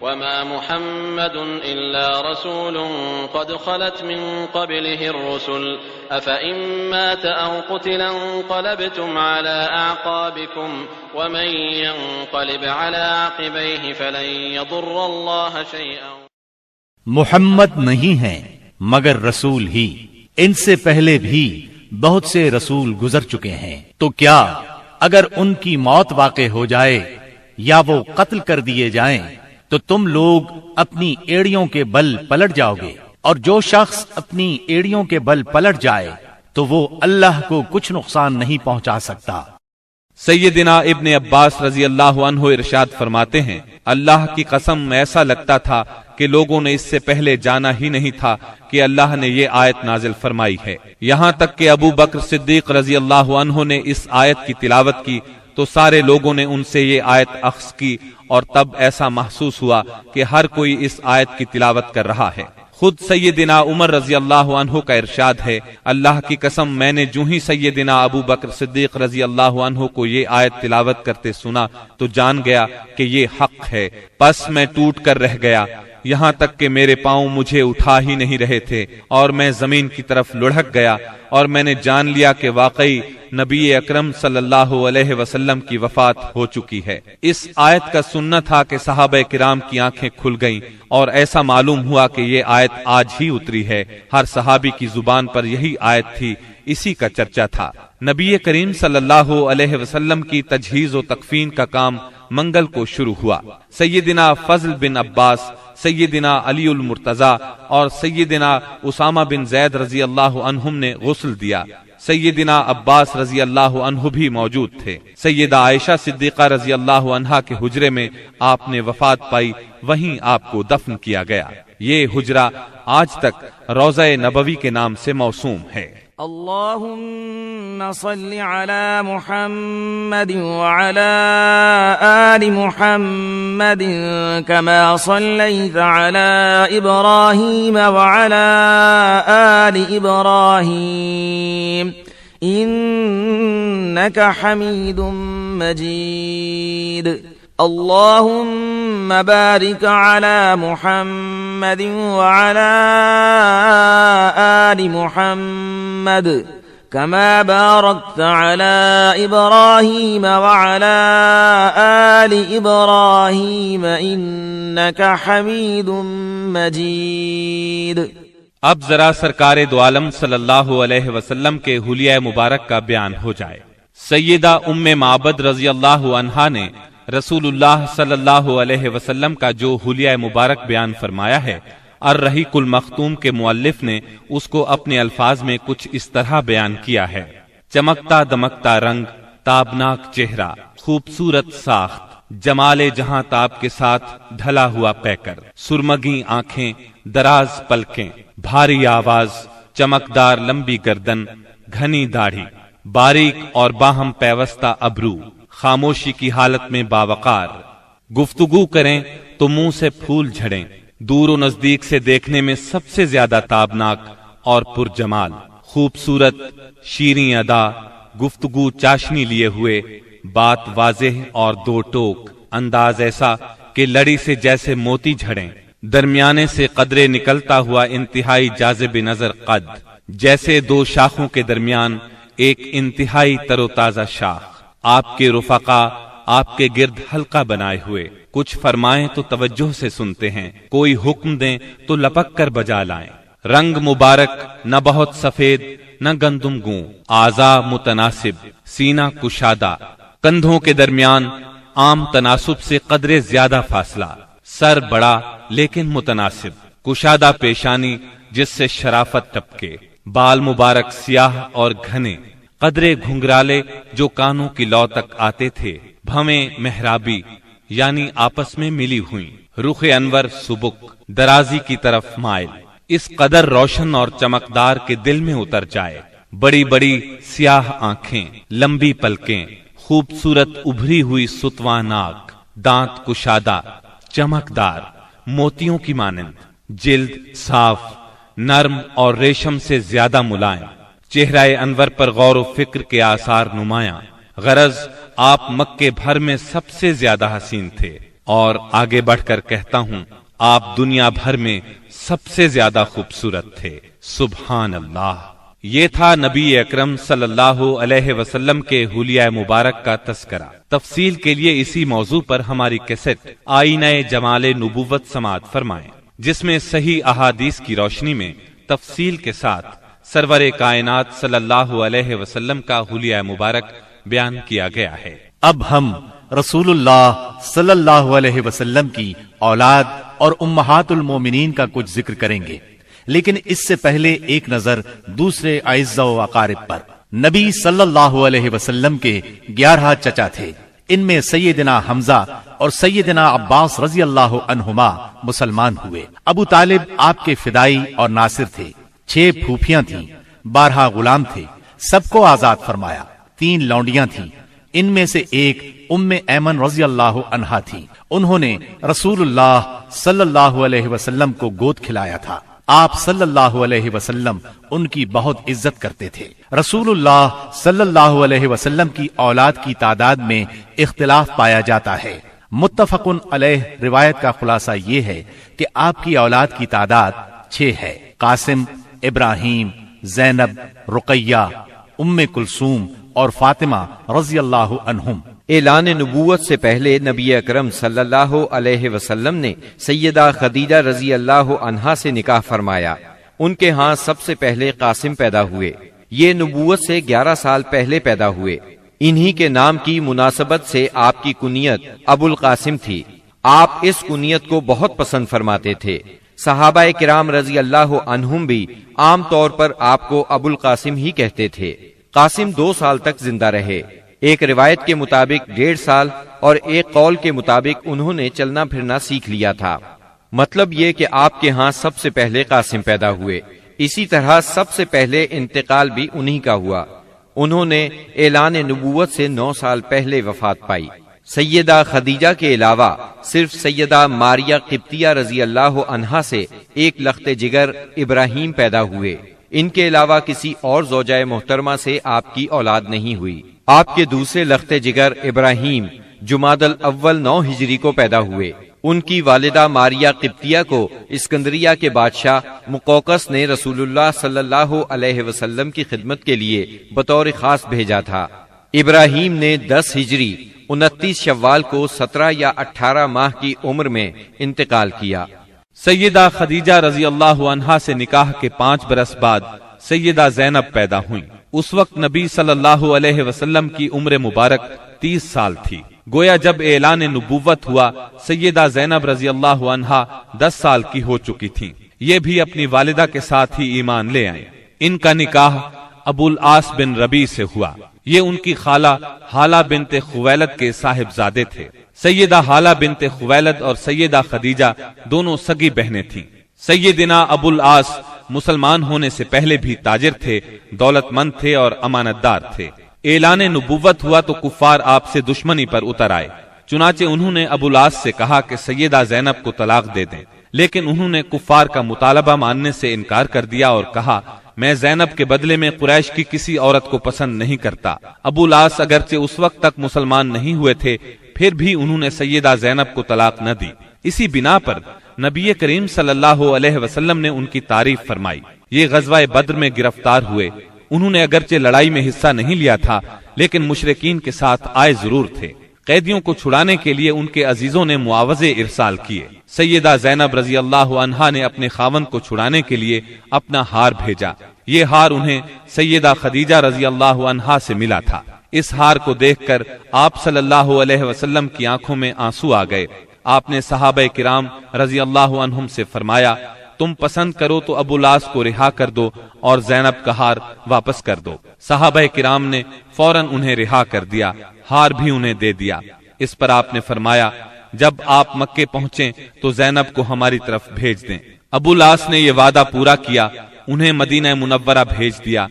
وما محمد إلا رسول قد خلت من قبله الرسل أفإن مات أو قتل انقلبتم على أعقابكم ومن ينقلب على عقبيه فلن يضر الله شيئا۔ محمد نہیں ہیں مگر رسول ہی، ان سے پہلے بھی بہت سے رسول گزر چکے ہیں، تو کیا اگر ان کی موت واقع ہو جائے یا وہ قتل کر دیے جائیں تو تم لوگ اپنی ایڑیوں کے بل پلٹ جاؤ گے؟ اور جو شخص اپنی ایڑیوں کے بل پلٹ جائے تو وہ اللہ کو کچھ نقصان نہیں پہنچا سکتا۔ سیدنا ابن عباس رضی اللہ عنہ ارشاد فرماتے ہیں، اللہ کی قسم ایسا لگتا تھا کہ لوگوں نے اس سے پہلے جانا ہی نہیں تھا کہ اللہ نے یہ آیت نازل فرمائی ہے۔ یہاں تک کہ ابو بکر صدیق رضی اللہ عنہ نے اس آیت کی تلاوت کی تو سارے لوگوں نے ان سے یہ آیت اخذ کی، اور تب ایسا محسوس ہوا کہ ہر کوئی اس آیت کی تلاوت کر رہا ہے۔ خود سیدنا عمر رضی اللہ عنہ کا ارشاد ہے، اللہ کی قسم میں نے جو ہی سیدنا ابو بکر صدیق رضی اللہ عنہ کو یہ آیت تلاوت کرتے سنا تو جان گیا کہ یہ حق ہے، پس میں ٹوٹ کر رہ گیا، یہاں تک کہ میرے پاؤں مجھے اٹھا ہی نہیں رہے تھے اور میں زمین کی طرف لڑھک گیا، اور میں نے جان لیا کہ واقعی نبی اکرم صلی اللہ علیہ وسلم کی وفات ہو چکی ہے۔ اس آیت کا سننا تھا کہ صحابہ کرام کی آنکھیں کھل گئیں، اور ایسا معلوم ہوا کہ یہ آیت آج ہی اتری ہے۔ ہر صحابی کی زبان پر یہی آیت تھی، اسی کا چرچا تھا۔ نبی کریم صلی اللہ علیہ وسلم کی تجہیز و تکفین کا کام منگل کو شروع ہوا۔ سیدنا فضل بن عباس، سیدنا علی المرتضی اور سیدنا اسامہ بن زید رضی اللہ عنہم نے غسل دیا۔ سیدنا عباس رضی اللہ عنہ بھی موجود تھے۔ سیدہ عائشہ صدیقہ رضی اللہ عنہا کے حجرے میں آپ نے وفات پائی، وہیں آپ کو دفن کیا گیا۔ یہ حجرہ آج تک روضہ نبوی کے نام سے موسوم ہے۔ اللهم صل على محمد وعلى آل محمد كما صليت على إبراهيم وعلى آل إبراهيم إنك حميد مجيد۔ اللهم بارك على محمد وعلى آل محمد كما باركت على إبراهيم وعلى آل إبراهيم إنك حميد مجيد۔ اب ذرا سرکار دو عالم صلی اللہ علیہ وسلم کے حلیہ مبارک کا بیان ہو جائے۔ سیدہ ام معبد رضی اللہ عنہا نے رسول اللہ صلی اللہ علیہ وسلم کا جو حلیہ مبارک بیان فرمایا ہے، الرحیق المختوم کے مؤلف نے اس کو اپنے الفاظ میں کچھ اس طرح بیان کیا ہے: چمکتا دمکتا رنگ، تابناک چہرہ، خوبصورت ساخت، جمال جہاں تاب کے ساتھ ڈھلا ہوا پیکر، سرمگی آنکھیں، دراز پلکیں، بھاری آواز، چمکدار لمبی گردن، گھنی داڑھی، باریک اور باہم پیوستہ ابرو، خاموشی کی حالت میں باوقار، گفتگو کریں تو منہ سے پھول جھڑیں، دور و نزدیک سے دیکھنے میں سب سے زیادہ تابناک اور پرجمال، خوبصورت، شیریں ادا، گفتگو چاشنی لیے ہوئے، بات واضح اور دو ٹوک، انداز ایسا کہ لڑی سے جیسے موتی جھڑیں، درمیانے سے قدرے نکلتا ہوا انتہائی جاذب نظر قد، جیسے دو شاخوں کے درمیان ایک انتہائی تر و تازہ شاخ، آپ کے رفقا آپ کے گرد حلقہ بنائے ہوئے، کچھ فرمائیں تو توجہ سے سنتے ہیں، کوئی حکم دیں تو لپک کر بجا لائیں، رنگ مبارک، نہ بہت سفید نہ گندم گوں، اعضاء متناسب، سینہ کشادہ، کندھوں کے درمیان عام تناسب سے قدرے زیادہ فاصلہ، سر بڑا لیکن متناسب، کشادہ پیشانی جس سے شرافت ٹپکے، بال مبارک سیاہ اور گھنے، قدرے گھنگرالے جو کانوں کی لو تک آتے تھے، بھویں محرابی یعنی آپس میں ملی ہوئی، رخ انور سبک، درازی کی طرف مائل، اس قدر روشن اور چمکدار کے دل میں اتر جائے، بڑی بڑی سیاہ آنکھیں، لمبی پلکیں، خوبصورت ابھری ہوئی ستواں ناک، دانت کشادہ، چمکدار، موتیوں کی مانند، جلد صاف، نرم اور ریشم سے زیادہ ملائم، چہرہ انور پر غور و فکر کے آثار نمایاں، غرض آپ مکے بھر میں سب سے زیادہ حسین تھے، اور آگے بڑھ کر کہتا ہوں آپ دنیا بھر میں سب سے زیادہ خوبصورت تھے۔ سبحان اللہ۔ یہ تھا نبی اکرم صلی اللہ علیہ وسلم کے حلیہ مبارک کا تذکرہ۔ تفصیل کے لیے اسی موضوع پر ہماری کیسٹ آئینہ جمال نبوت سماعت فرمائیں، جس میں صحیح احادیث کی روشنی میں تفصیل کے ساتھ سرور کائنات صلی اللہ علیہ وسلم کا حلیہ مبارک بیان کیا گیا ہے۔ اب ہم رسول اللہ صلی اللہ علیہ وسلم کی اولاد اور امہات المومنین کا کچھ ذکر کریں گے، لیکن اس سے پہلے ایک نظر دوسرے اعزاء و اقارب پر۔ نبی صلی اللہ علیہ وسلم کے 11 چچا تھے، ان میں سیدنا حمزہ اور سیدنا عباس رضی اللہ عنہما مسلمان ہوئے۔ ابو طالب آپ کے فدائی اور ناصر تھے۔ 6 پھوپھیاں تھیں، 12 غلام تھے، سب کو آزاد فرمایا۔ 3 لونڈیاں تھیں، ان میں سے ایک ام ایمن رضی اللہ عنہا تھی۔ انہوں نے رسول اللہ صلی اللہ علیہ وسلم کو گود کھلایا تھا۔ آپ صلی اللہ علیہ وسلم ان کی بہت عزت کرتے تھے۔ رسول اللہ صلی اللہ علیہ وسلم کی اولاد کی تعداد میں اختلاف پایا جاتا ہے۔ متفق علیہ روایت کا خلاصہ یہ ہے کہ آپ کی اولاد کی تعداد 6 ہے۔ قاسم، ابراہیم، زینب، رقیہ، ام کلثوم اور فاطمہ رضی اللہ عنہم۔ اعلان نبوت سے پہلے نبی اکرم صلی اللہ علیہ وسلم نے سیدہ خدیجہ رضی اللہ عنہا سے نکاح فرمایا۔ ان کے ہاں سب سے پہلے قاسم پیدا ہوئے۔ یہ نبوت سے 11 سال پہلے پیدا ہوئے۔ انہی کے نام کی مناسبت سے آپ کی کنیت ابو القاسم تھی۔ آپ اس کنیت کو بہت پسند فرماتے تھے۔ صحابہ کرام رضی اللہ عنہم بھی عام طور پر آپ کو ابو القاسم ہی کہتے تھے۔ قاسم 2 سال تک زندہ رہے۔ ایک روایت کے مطابق 1.5 سال اور ایک قول کے مطابق انہوں نے چلنا پھرنا سیکھ لیا تھا۔ مطلب یہ کہ آپ کے ہاں سب سے پہلے قاسم پیدا ہوئے۔ اسی طرح سب سے پہلے انتقال بھی انہی کا ہوا۔ انہوں نے اعلان نبوت سے 9 سال پہلے وفات پائی۔ سیدہ خدیجہ کے علاوہ صرف سیدہ ماریہ قبطیہ رضی اللہ عنہا سے ایک لخت جگر ابراہیم پیدا ہوئے۔ ان کے علاوہ کسی اور زوجہ محترمہ سے آپ کی اولاد نہیں ہوئی۔ آپ کے دوسرے لخت جگر ابراہیم جمادی الاول 9 ہجری کو پیدا ہوئے۔ ان کی والدہ ماریہ قبطیہ کو اسکندریہ کے بادشاہ مقوقس نے رسول اللہ صلی اللہ علیہ وسلم کی خدمت کے لیے بطور خاص بھیجا تھا۔ ابراہیم نے 10 ہجری 29 شوال کو 17 یا 18 ماہ کی عمر میں انتقال کیا۔ سیدہ خدیجہ رضی اللہ عنہا سے نکاح کے 5 برس بعد سیدہ زینب پیدا ہوئیں۔ اس وقت نبی صلی اللہ علیہ وسلم کی عمر مبارک 30 سال تھی۔ گویا جب اعلان نبوت ہوا سیدہ زینب رضی اللہ عنہا 10 سال کی ہو چکی تھی۔ یہ بھی اپنی والدہ کے ساتھ ہی ایمان لے آئیں۔ ان کا نکاح ابو العاص بن ربیع سے ہوا۔ یہ ان کی خالہ حالہ بنت خویلد کے صاحبزادے تھے۔ سیدہ حالہ بنت خویلد اور سیدہ خدیجہ دونوں سگی بہنیں تھیں۔ سیدنا ابو العاص مسلمان ہونے سے پہلے بھی تاجر تھے، دولت مند تھے اور امانت دار تھے۔ اعلان نبوت ہوا تو کفار آپ سے دشمنی پر اتر آئے۔ چنانچہ انہوں نے ابو العاص سے کہا کہ سیدہ زینب کو طلاق دے دیں، لیکن انہوں نے کفار کا مطالبہ ماننے سے انکار کر دیا اور کہا میں زینب کے بدلے میں قریش کی کسی عورت کو پسند نہیں کرتا۔ ابو العاص اگرچہ اس وقت تک مسلمان نہیں ہوئے تھے، پھر بھی انہوں نے سیدہ زینب کو طلاق نہ دی۔ اسی بنا پر نبی کریم صلی اللہ علیہ وسلم نے ان کی تعریف فرمائی۔ یہ غزوہ بدر میں گرفتار ہوئے۔ انہوں نے اگرچہ لڑائی میں حصہ نہیں لیا تھا، لیکن مشرکین کے ساتھ آئے ضرور تھے۔ قیدیوں کو چھڑانے کے لیے ان کے عزیزوں نے معاوضے ارسال کیے۔ سیدہ زینب رضی اللہ عنہا نے اپنے خاوند کو چھڑانے کے لیے اپنا ہار بھیجا۔ یہ ہار انہیں سیدہ خدیجہ رضی اللہ عنہا سے ملا تھا۔ اس ہار کو دیکھ کر آپ صلی اللہ علیہ وسلم کی آنکھوں میں آنسو آ گئے۔ آپ نے صحابہ کرام رضی اللہ عنہم سے فرمایا تم پسند کرو تو ابو العاص کو رہا کر دو اور زینب کا ہار واپس کر دو۔ صحابہ کرام نے فوراً انہیں رہا کر دیا، ہار بھی انہیں دے دیا۔ اس پر آپ نے فرمایا جب آپ مکے پہنچیں تو زینب کو ہماری طرف بھیج دیں۔ ابو العاص نے یہ وعدہ پورا کیا، انہیں مدینہ منورہ بھیج دیا۔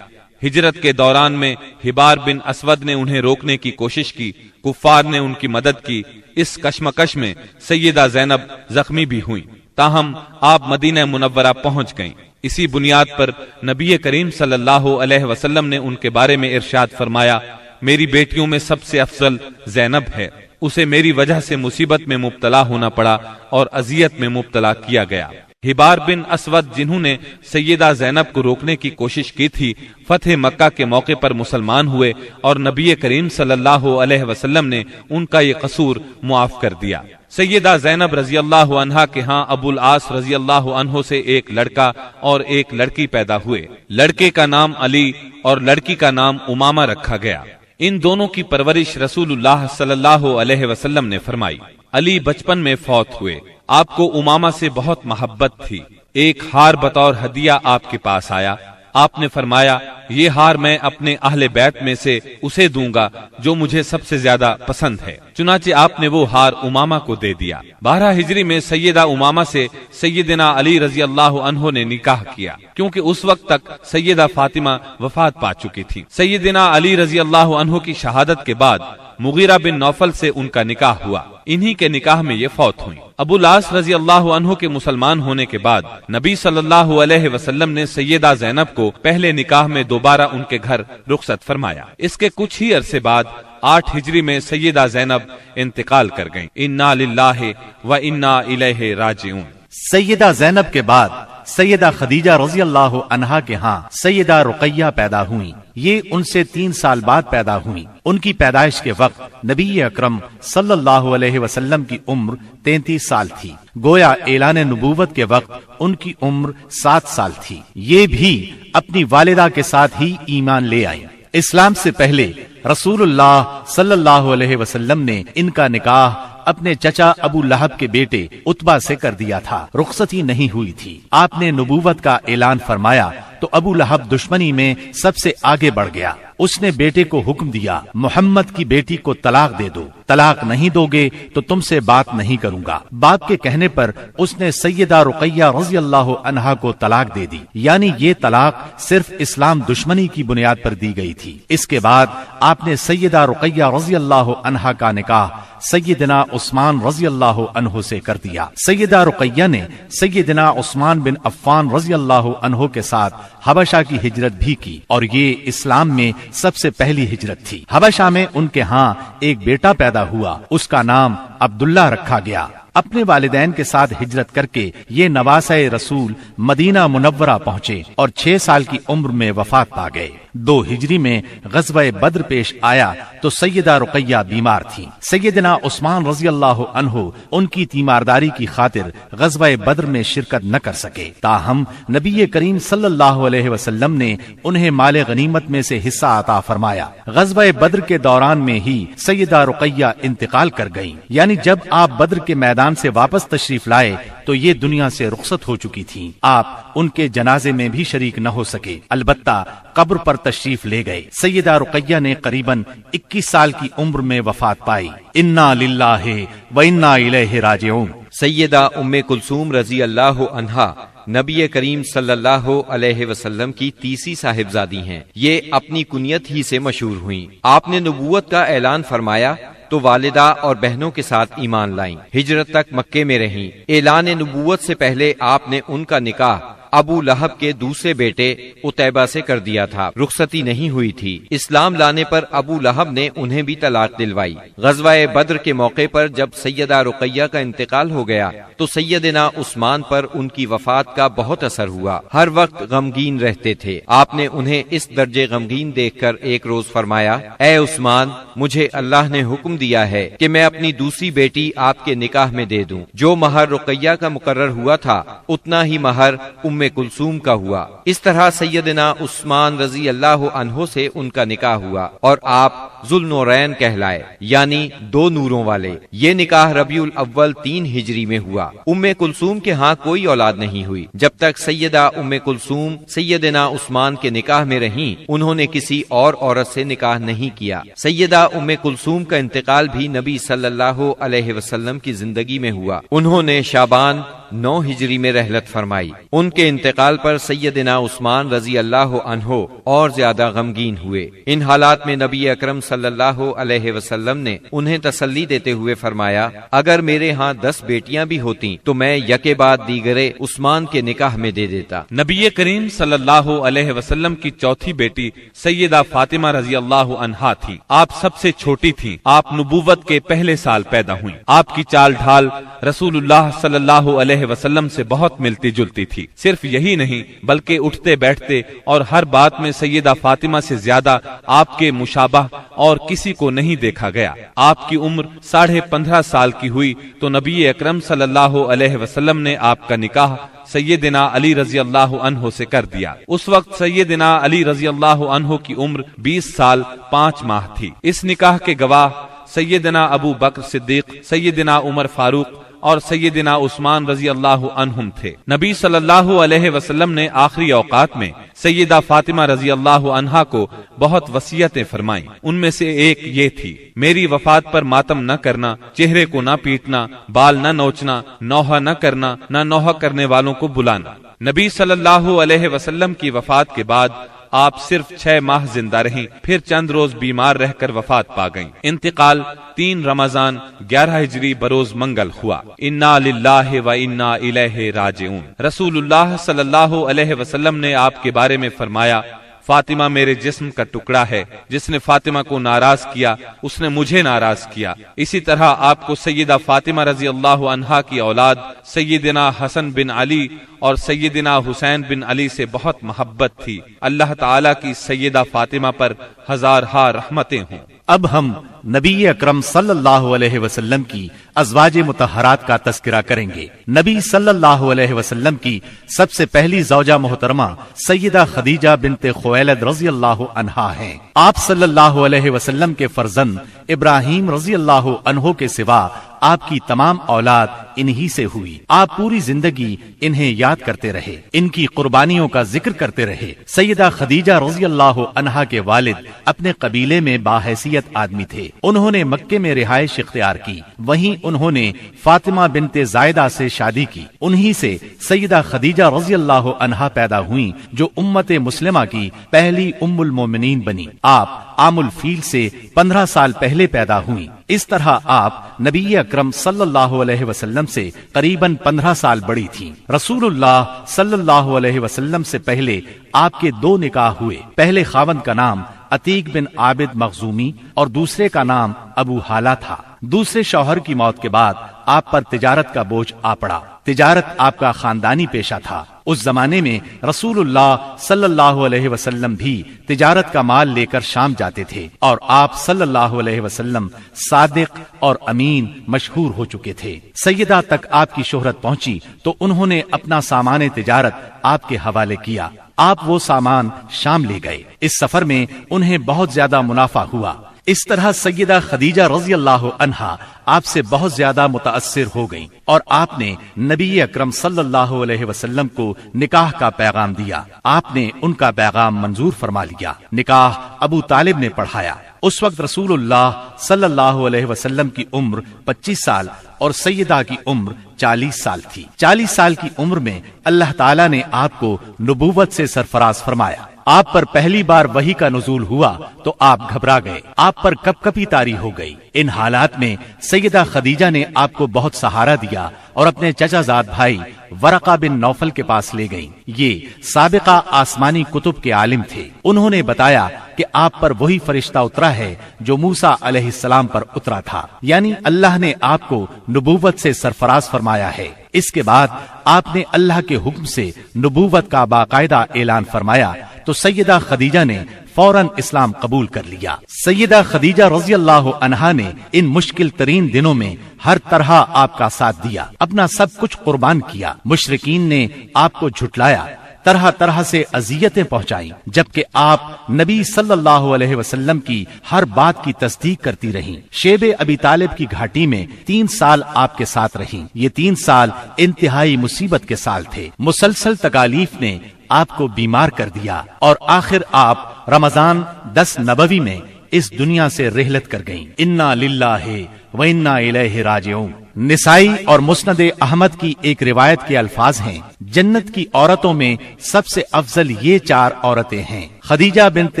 ہجرت کے دوران میں حبار بن اسود نے انہیں روکنے کی کوشش کی، کفار نے ان کی مدد کی۔ اس کشمکش میں سیدہ زینب زخمی بھی ہوئیں، تاہم آپ مدینہ منورہ پہنچ گئیں۔ اسی بنیاد پر نبی کریم صلی اللہ علیہ وسلم نے ان کے بارے میں ارشاد فرمایا میری بیٹیوں میں سب سے افضل زینب ہے، اسے میری وجہ سے مصیبت میں مبتلا ہونا پڑا اور اذیت میں مبتلا کیا گیا۔ ہبار بن اسود جنہوں نے سیدہ زینب کو روکنے کی کوشش کی تھی، فتح مکہ کے موقع پر مسلمان ہوئے اور نبی کریم صلی اللہ علیہ وسلم نے ان کا یہ قصور معاف کر دیا۔ سیدہ زینب رضی اللہ عنہا کے ہاں ابو العاص رضی اللہ عنہ سے ایک لڑکا اور ایک لڑکی پیدا ہوئے۔ لڑکے کا نام علی اور لڑکی کا نام امامہ رکھا گیا۔ ان دونوں کی پرورش رسول اللہ صلی اللہ علیہ وسلم نے فرمائی۔ علی بچپن میں فوت ہوئے۔ آپ کو امامہ سے بہت محبت تھی۔ ایک ہار بطور ہدیہ آپ کے پاس آیا۔ آپ نے فرمایا، یہ ہار میں اپنے اہل بیت میں سے اسے دوں گا جو مجھے سب سے زیادہ پسند ہے۔ چنانچہ آپ نے وہ ہار امامہ کو دے دیا۔ 12 ہجری میں سیدہ امامہ سے سیدنا علی رضی اللہ عنہ نے نکاح کیا، کیونکہ اس وقت تک سیدہ فاطمہ وفات پا چکی تھی۔ سیدنا علی رضی اللہ عنہ کی شہادت کے بعد مغیرہ بن نوفل سے ان کا نکاح ہوا۔ انہی کے نکاح میں یہ فوت ہوئی۔ ابو العاص رضی اللہ عنہ کے مسلمان ہونے کے بعد نبی صلی اللہ علیہ وسلم نے سیدہ زینب کو پہلے نکاح میں دوبارہ ان کے گھر رخصت فرمایا۔ اس کے کچھ ہی عرصے بعد 8 ہجری میں سیدہ زینب انتقال کر گئیں۔ انا للہ و انا الیہ راجعون۔ سیدہ زینب کے بعد سیدہ خدیجہ رضی اللہ عنہا کے ہاں سیدہ رقیہ پیدا ہوئیں۔ یہ ان سے 3 سال بعد پیدا ہوئیں۔ ان کی پیدائش کے وقت نبی اکرم صلی اللہ علیہ وسلم کی عمر 33 سال تھی۔ گویا اعلان نبوت کے وقت ان کی عمر 7 سال تھی۔ یہ بھی اپنی والدہ کے ساتھ ہی ایمان لے آئیں۔ اسلام سے پہلے رسول اللہ صلی اللہ علیہ وسلم نے ان کا نکاح اپنے چچا ابو لہب کے بیٹے عتبہ سے کر دیا تھا۔ رخصتی نہیں ہوئی تھی۔ آپ نے نبوت کا اعلان فرمایا تو ابو لہب دشمنی میں سب سے آگے بڑھ گیا۔ اس نے بیٹے کو حکم دیا، محمد کی بیٹی کو طلاق دے دو، طلاق نہیں دو گے تو تم سے بات نہیں کروں گا۔ باپ کے کہنے پر اس نے سیدہ رقیہ رضی اللہ عنہا کو طلاق دے دی، یعنی یہ طلاق صرف اسلام دشمنی کی بنیاد پر دی گئی تھی۔ اس کے بعد آپ نے سیدہ رقیہ رضی اللہ عنہا کا نکاح سیدنا عثمان رضی اللہ عنہ سے کر دیا۔ سیدہ رقیہ نے سیدنا عثمان بن عفان رضی اللہ عنہ کے ساتھ حبشہ کی ہجرت بھی کی، اور یہ اسلام میں سب سے پہلی ہجرت تھی۔ حبشہ میں ان کے ہاں ایک بیٹا پیدا ہوا، اس کا نام عبداللہ رکھا گیا۔ اپنے والدین کے ساتھ ہجرت کر کے یہ نواسہ رسول مدینہ منورہ پہنچے اور 6 سال کی عمر میں وفات پا گئے۔ 2 ہجری میں غزوہ بدر پیش آیا تو سیدہ رقیہ بیمار تھی۔ سیدنا عثمان رضی اللہ عنہ ان کی تیمارداری کی خاطر غزوہ بدر میں شرکت نہ کر سکے، تاہم نبی کریم صلی اللہ علیہ وسلم نے انہیں مال غنیمت میں سے حصہ عطا فرمایا۔ غزوہ بدر کے دوران میں ہی سیدہ رقیہ انتقال کر گئیں، یعنی جب آپ بدر کے میدان سے واپس تشریف لائے تو یہ دنیا سے رخصت ہو چکی تھیں۔ آپ ان کے جنازے میں بھی شریک نہ ہو سکے، البتہ قبر پر تشریف لے گئے۔ سیدہ رقیہ نے قریباً 21 سال کی عمر میں وفات پائی۔ انا للہ و انا الیہ راجعون۔ سیدہ ام کلثوم رضی اللہ عنہا نبی کریم صلی اللہ علیہ وسلم کی تیسری صاحبزادی ہیں۔ یہ اپنی کنیت ہی سے مشہور ہوئیں۔ آپ نے نبوت کا اعلان فرمایا تو والدہ اور بہنوں کے ساتھ ایمان لائیں۔ ہجرت تک مکے میں رہیں۔ اعلان نبوت سے پہلے آپ نے ان کا نکاح ابو لہب کے دوسرے بیٹے عتیبہ سے کر دیا تھا۔ رخصتی نہیں ہوئی تھی۔ اسلام لانے پر ابو لہب نے انہیں بھی طلاق دلوائی۔ غزوہ بدر کے موقع پر جب سیدہ رقیہ کا انتقال ہو گیا تو سیدنا عثمان پر ان کی وفات کا بہت اثر ہوا۔ ہر وقت غمگین رہتے تھے۔ آپ نے انہیں اس درجے غمگین دیکھ کر ایک روز فرمایا، اے عثمان، مجھے اللہ نے حکم دیا ہے کہ میں اپنی دوسری بیٹی آپ کے نکاح میں دے دوں۔ جو مہر رقیہ کا مقرر ہوا تھا اتنا ہی مہر ام کلثوم کا ہوا۔ اس طرح سیدنا عثمان رضی اللہ عنہ سے ان کا نکاح ہوا اور آپ ذوالنورین کہلائے، یعنی 2 نوروں والے۔ یہ نکاح ربیع الاول 3 ہجری میں ہوا۔ ام کلثوم کے ہاں کوئی اولاد نہیں ہوئی۔ جب تک سیدہ ام کلثوم سیدنا عثمان کے نکاح میں رہیں انہوں نے کسی اور عورت سے نکاح نہیں کیا۔ سیدہ ام کلثوم کا انتقال بھی نبی صلی اللہ علیہ وسلم کی زندگی میں ہوا۔ انہوں نے شعبان 9 ہجری میں رحلت فرمائی۔ ان کے انتقال پر سیدنا عثمان رضی اللہ عنہ اور زیادہ غمگین ہوئے۔ ان حالات میں نبی اکرم صلی اللہ علیہ وسلم نے انہیں تسلی دیتے ہوئے فرمایا، اگر میرے ہاں 10 بیٹیاں بھی ہوتی تو میں یکے بعد دیگرے عثمان کے نکاح میں دے دیتا۔ نبی کریم صلی اللہ علیہ وسلم کی چوتھی بیٹی سیدہ فاطمہ رضی اللہ عنہا تھی۔ آپ سب سے چھوٹی تھیں۔ آپ نبوت کے پہلے سال پیدا ہوئیں۔ آپ کی چال ڈھال رسول اللہ صلی اللہ علیہ وسلم سے بہت ملتی جلتی تھی۔ صرف یہی نہیں بلکہ اٹھتے بیٹھتے اور ہر بات میں سیدہ فاطمہ سے زیادہ آپ کے مشابہ اور کسی کو نہیں دیکھا گیا۔ آپ کی عمر 15.5 سال کی ہوئی تو نبی اکرم صلی اللہ علیہ وسلم نے آپ کا نکاح سیدنا علی رضی اللہ عنہ سے کر دیا۔ اس وقت سیدنا علی رضی اللہ عنہ کی عمر 20 سال 5 ماہ تھی۔ اس نکاح کے گواہ سیدنا ابو بکر صدیق، سیدنا عمر فاروق اور سیدنا عثمان رضی اللہ عنہم تھے۔ نبی صلی اللہ علیہ وسلم نے آخری اوقات میں سیدہ فاطمہ رضی اللہ عنہا کو بہت وصیتیں فرمائیں۔ ان میں سے ایک یہ تھی، میری وفات پر ماتم نہ کرنا، چہرے کو نہ پیٹنا، بال نہ نوچنا، نوحہ نہ کرنا، نہ نوحہ کرنے والوں کو بلانا۔ نبی صلی اللہ علیہ وسلم کی وفات کے بعد آپ صرف 6 ماہ زندہ رہیں، پھر چند روز بیمار رہ کر وفات پا گئیں۔ انتقال 3 رمضان 11 ہجری بروز منگل ہوا۔ انا للہ و انا الیہ راجعون۔ رسول اللہ صلی اللہ علیہ وسلم نے آپ کے بارے میں فرمایا، فاطمہ میرے جسم کا ٹکڑا ہے، جس نے فاطمہ کو ناراض کیا اس نے مجھے ناراض کیا۔ اسی طرح آپ کو سیدہ فاطمہ رضی اللہ عنہا کی اولاد سیدنا حسن بن علی اور سیدنا حسین بن علی سے بہت محبت تھی۔ اللہ تعالیٰ کی سیدہ فاطمہ پر ہزارہا رحمتیں ہوں۔ اب ہم نبی اکرم صلی اللہ علیہ وسلم کی ازواج مطہرات کا تذکرہ کریں گے۔ نبی صلی اللہ علیہ وسلم کی سب سے پہلی زوجہ محترمہ سیدہ خدیجہ بنت خویلد رضی اللہ عنہا ہیں۔ آپ صلی اللہ علیہ وسلم کے فرزند ابراہیم رضی اللہ عنہ کے سوا آپ کی تمام اولاد انہی سے ہوئی۔ آپ پوری زندگی انہیں یاد کرتے رہے، ان کی قربانیوں کا ذکر کرتے رہے۔ سیدہ خدیجہ رضی اللہ عنہا کے والد اپنے قبیلے میں باحیثیت آدمی تھے۔ انہوں نے مکے میں رہائش اختیار کی، وہیں انہوں نے فاطمہ بنت زائدہ سے شادی کی۔ انہی سے سیدہ خدیجہ رضی اللہ عنہا پیدا ہوئیں، جو امت مسلمہ کی پہلی ام المومنین بنی۔ آپ عام الفیل سے 15 سال پہلے پیدا ہوئیں۔ اس طرح آپ نبی اکرم صلی اللہ علیہ وسلم سے قریباً 15 سال بڑی تھیں۔ رسول اللہ صلی اللہ علیہ وسلم سے پہلے آپ کے 2 نکاح ہوئے۔ پہلے خاوند کا نام عتیق بن عابد مخزومی اور دوسرے کا نام ابو حالہ تھا۔ دوسرے شوہر کی موت کے بعد آپ پر تجارت کا بوجھ آ پڑا۔ تجارت آپ کا خاندانی پیشہ تھا۔ اس زمانے میں رسول اللہ صلی اللہ علیہ وسلم بھی تجارت کا مال لے کر شام جاتے تھے، اور آپ صلی اللہ علیہ وسلم صادق اور امین مشہور ہو چکے تھے۔ سیدہ تک آپ کی شہرت پہنچی تو انہوں نے اپنا سامان تجارت آپ کے حوالے کیا۔ آپ وہ سامان شام لے گئے۔ اس سفر میں انہیں بہت زیادہ منافع ہوا۔ اس طرح سیدہ خدیجہ رضی اللہ عنہا آپ سے بہت زیادہ متاثر ہو گئیں، اور آپ نے نبی اکرم صلی اللہ علیہ وسلم کو نکاح کا پیغام دیا۔ آپ نے ان کا پیغام منظور فرما لیا۔ نکاح ابو طالب نے پڑھایا۔ اس وقت رسول اللہ صلی اللہ علیہ وسلم کی عمر 25 سال اور سیدہ کی عمر 40 سال تھی۔ 40 سال کی عمر میں اللہ تعالیٰ نے آپ کو نبوت سے سرفراز فرمایا۔ آپ پر پہلی بار وحی کا نزول ہوا تو آپ گھبرا گئے، آپ پر کپ کپی طاری ہو گئی۔ ان حالات میں سیدہ خدیجہ نے آپ کو بہت سہارا دیا اور اپنے چچا زاد بھائی ورقہ بن نوفل کے پاس لے گئیں۔ یہ سابقہ آسمانی کتب کے عالم تھے۔ انہوں نے بتایا کہ آپ پر وہی فرشتہ اترا ہے جو موسیٰ علیہ السلام پر اترا تھا، یعنی اللہ نے آپ کو نبوت سے سرفراز فرمایا ہے۔ اس کے بعد آپ نے اللہ کے حکم سے نبوت کا باقاعدہ اعلان فرمایا تو سیدہ خدیجہ نے فوراً اسلام قبول کر لیا۔ سیدہ خدیجہ رضی اللہ عنہا نے ان مشکل ترین دنوں میں ہر طرح آپ کا ساتھ دیا، اپنا سب کچھ قربان کیا۔ مشرکین نے آپ کو جھٹلایا، طرح طرح سے اذیتیں پہنچائیں، جبکہ آپ نبی صلی اللہ علیہ وسلم کی ہر بات کی تصدیق کرتی رہیں۔ شیب ابی طالب کی گھاٹی میں 3 سال آپ کے ساتھ رہیں۔ یہ 3 سال انتہائی مصیبت کے سال تھے۔ مسلسل تکالیف نے آپ کو بیمار کر دیا، اور آخر آپ رمضان 10 نبوی میں اس دنیا سے رحلت کر گئیں۔ انا للہ و انا الیہ راجعون۔ نسائی اور مسند احمد کی ایک روایت کے الفاظ ہیں، جنت کی عورتوں میں سب سے افضل یہ 4 عورتیں ہیں: خدیجہ بنت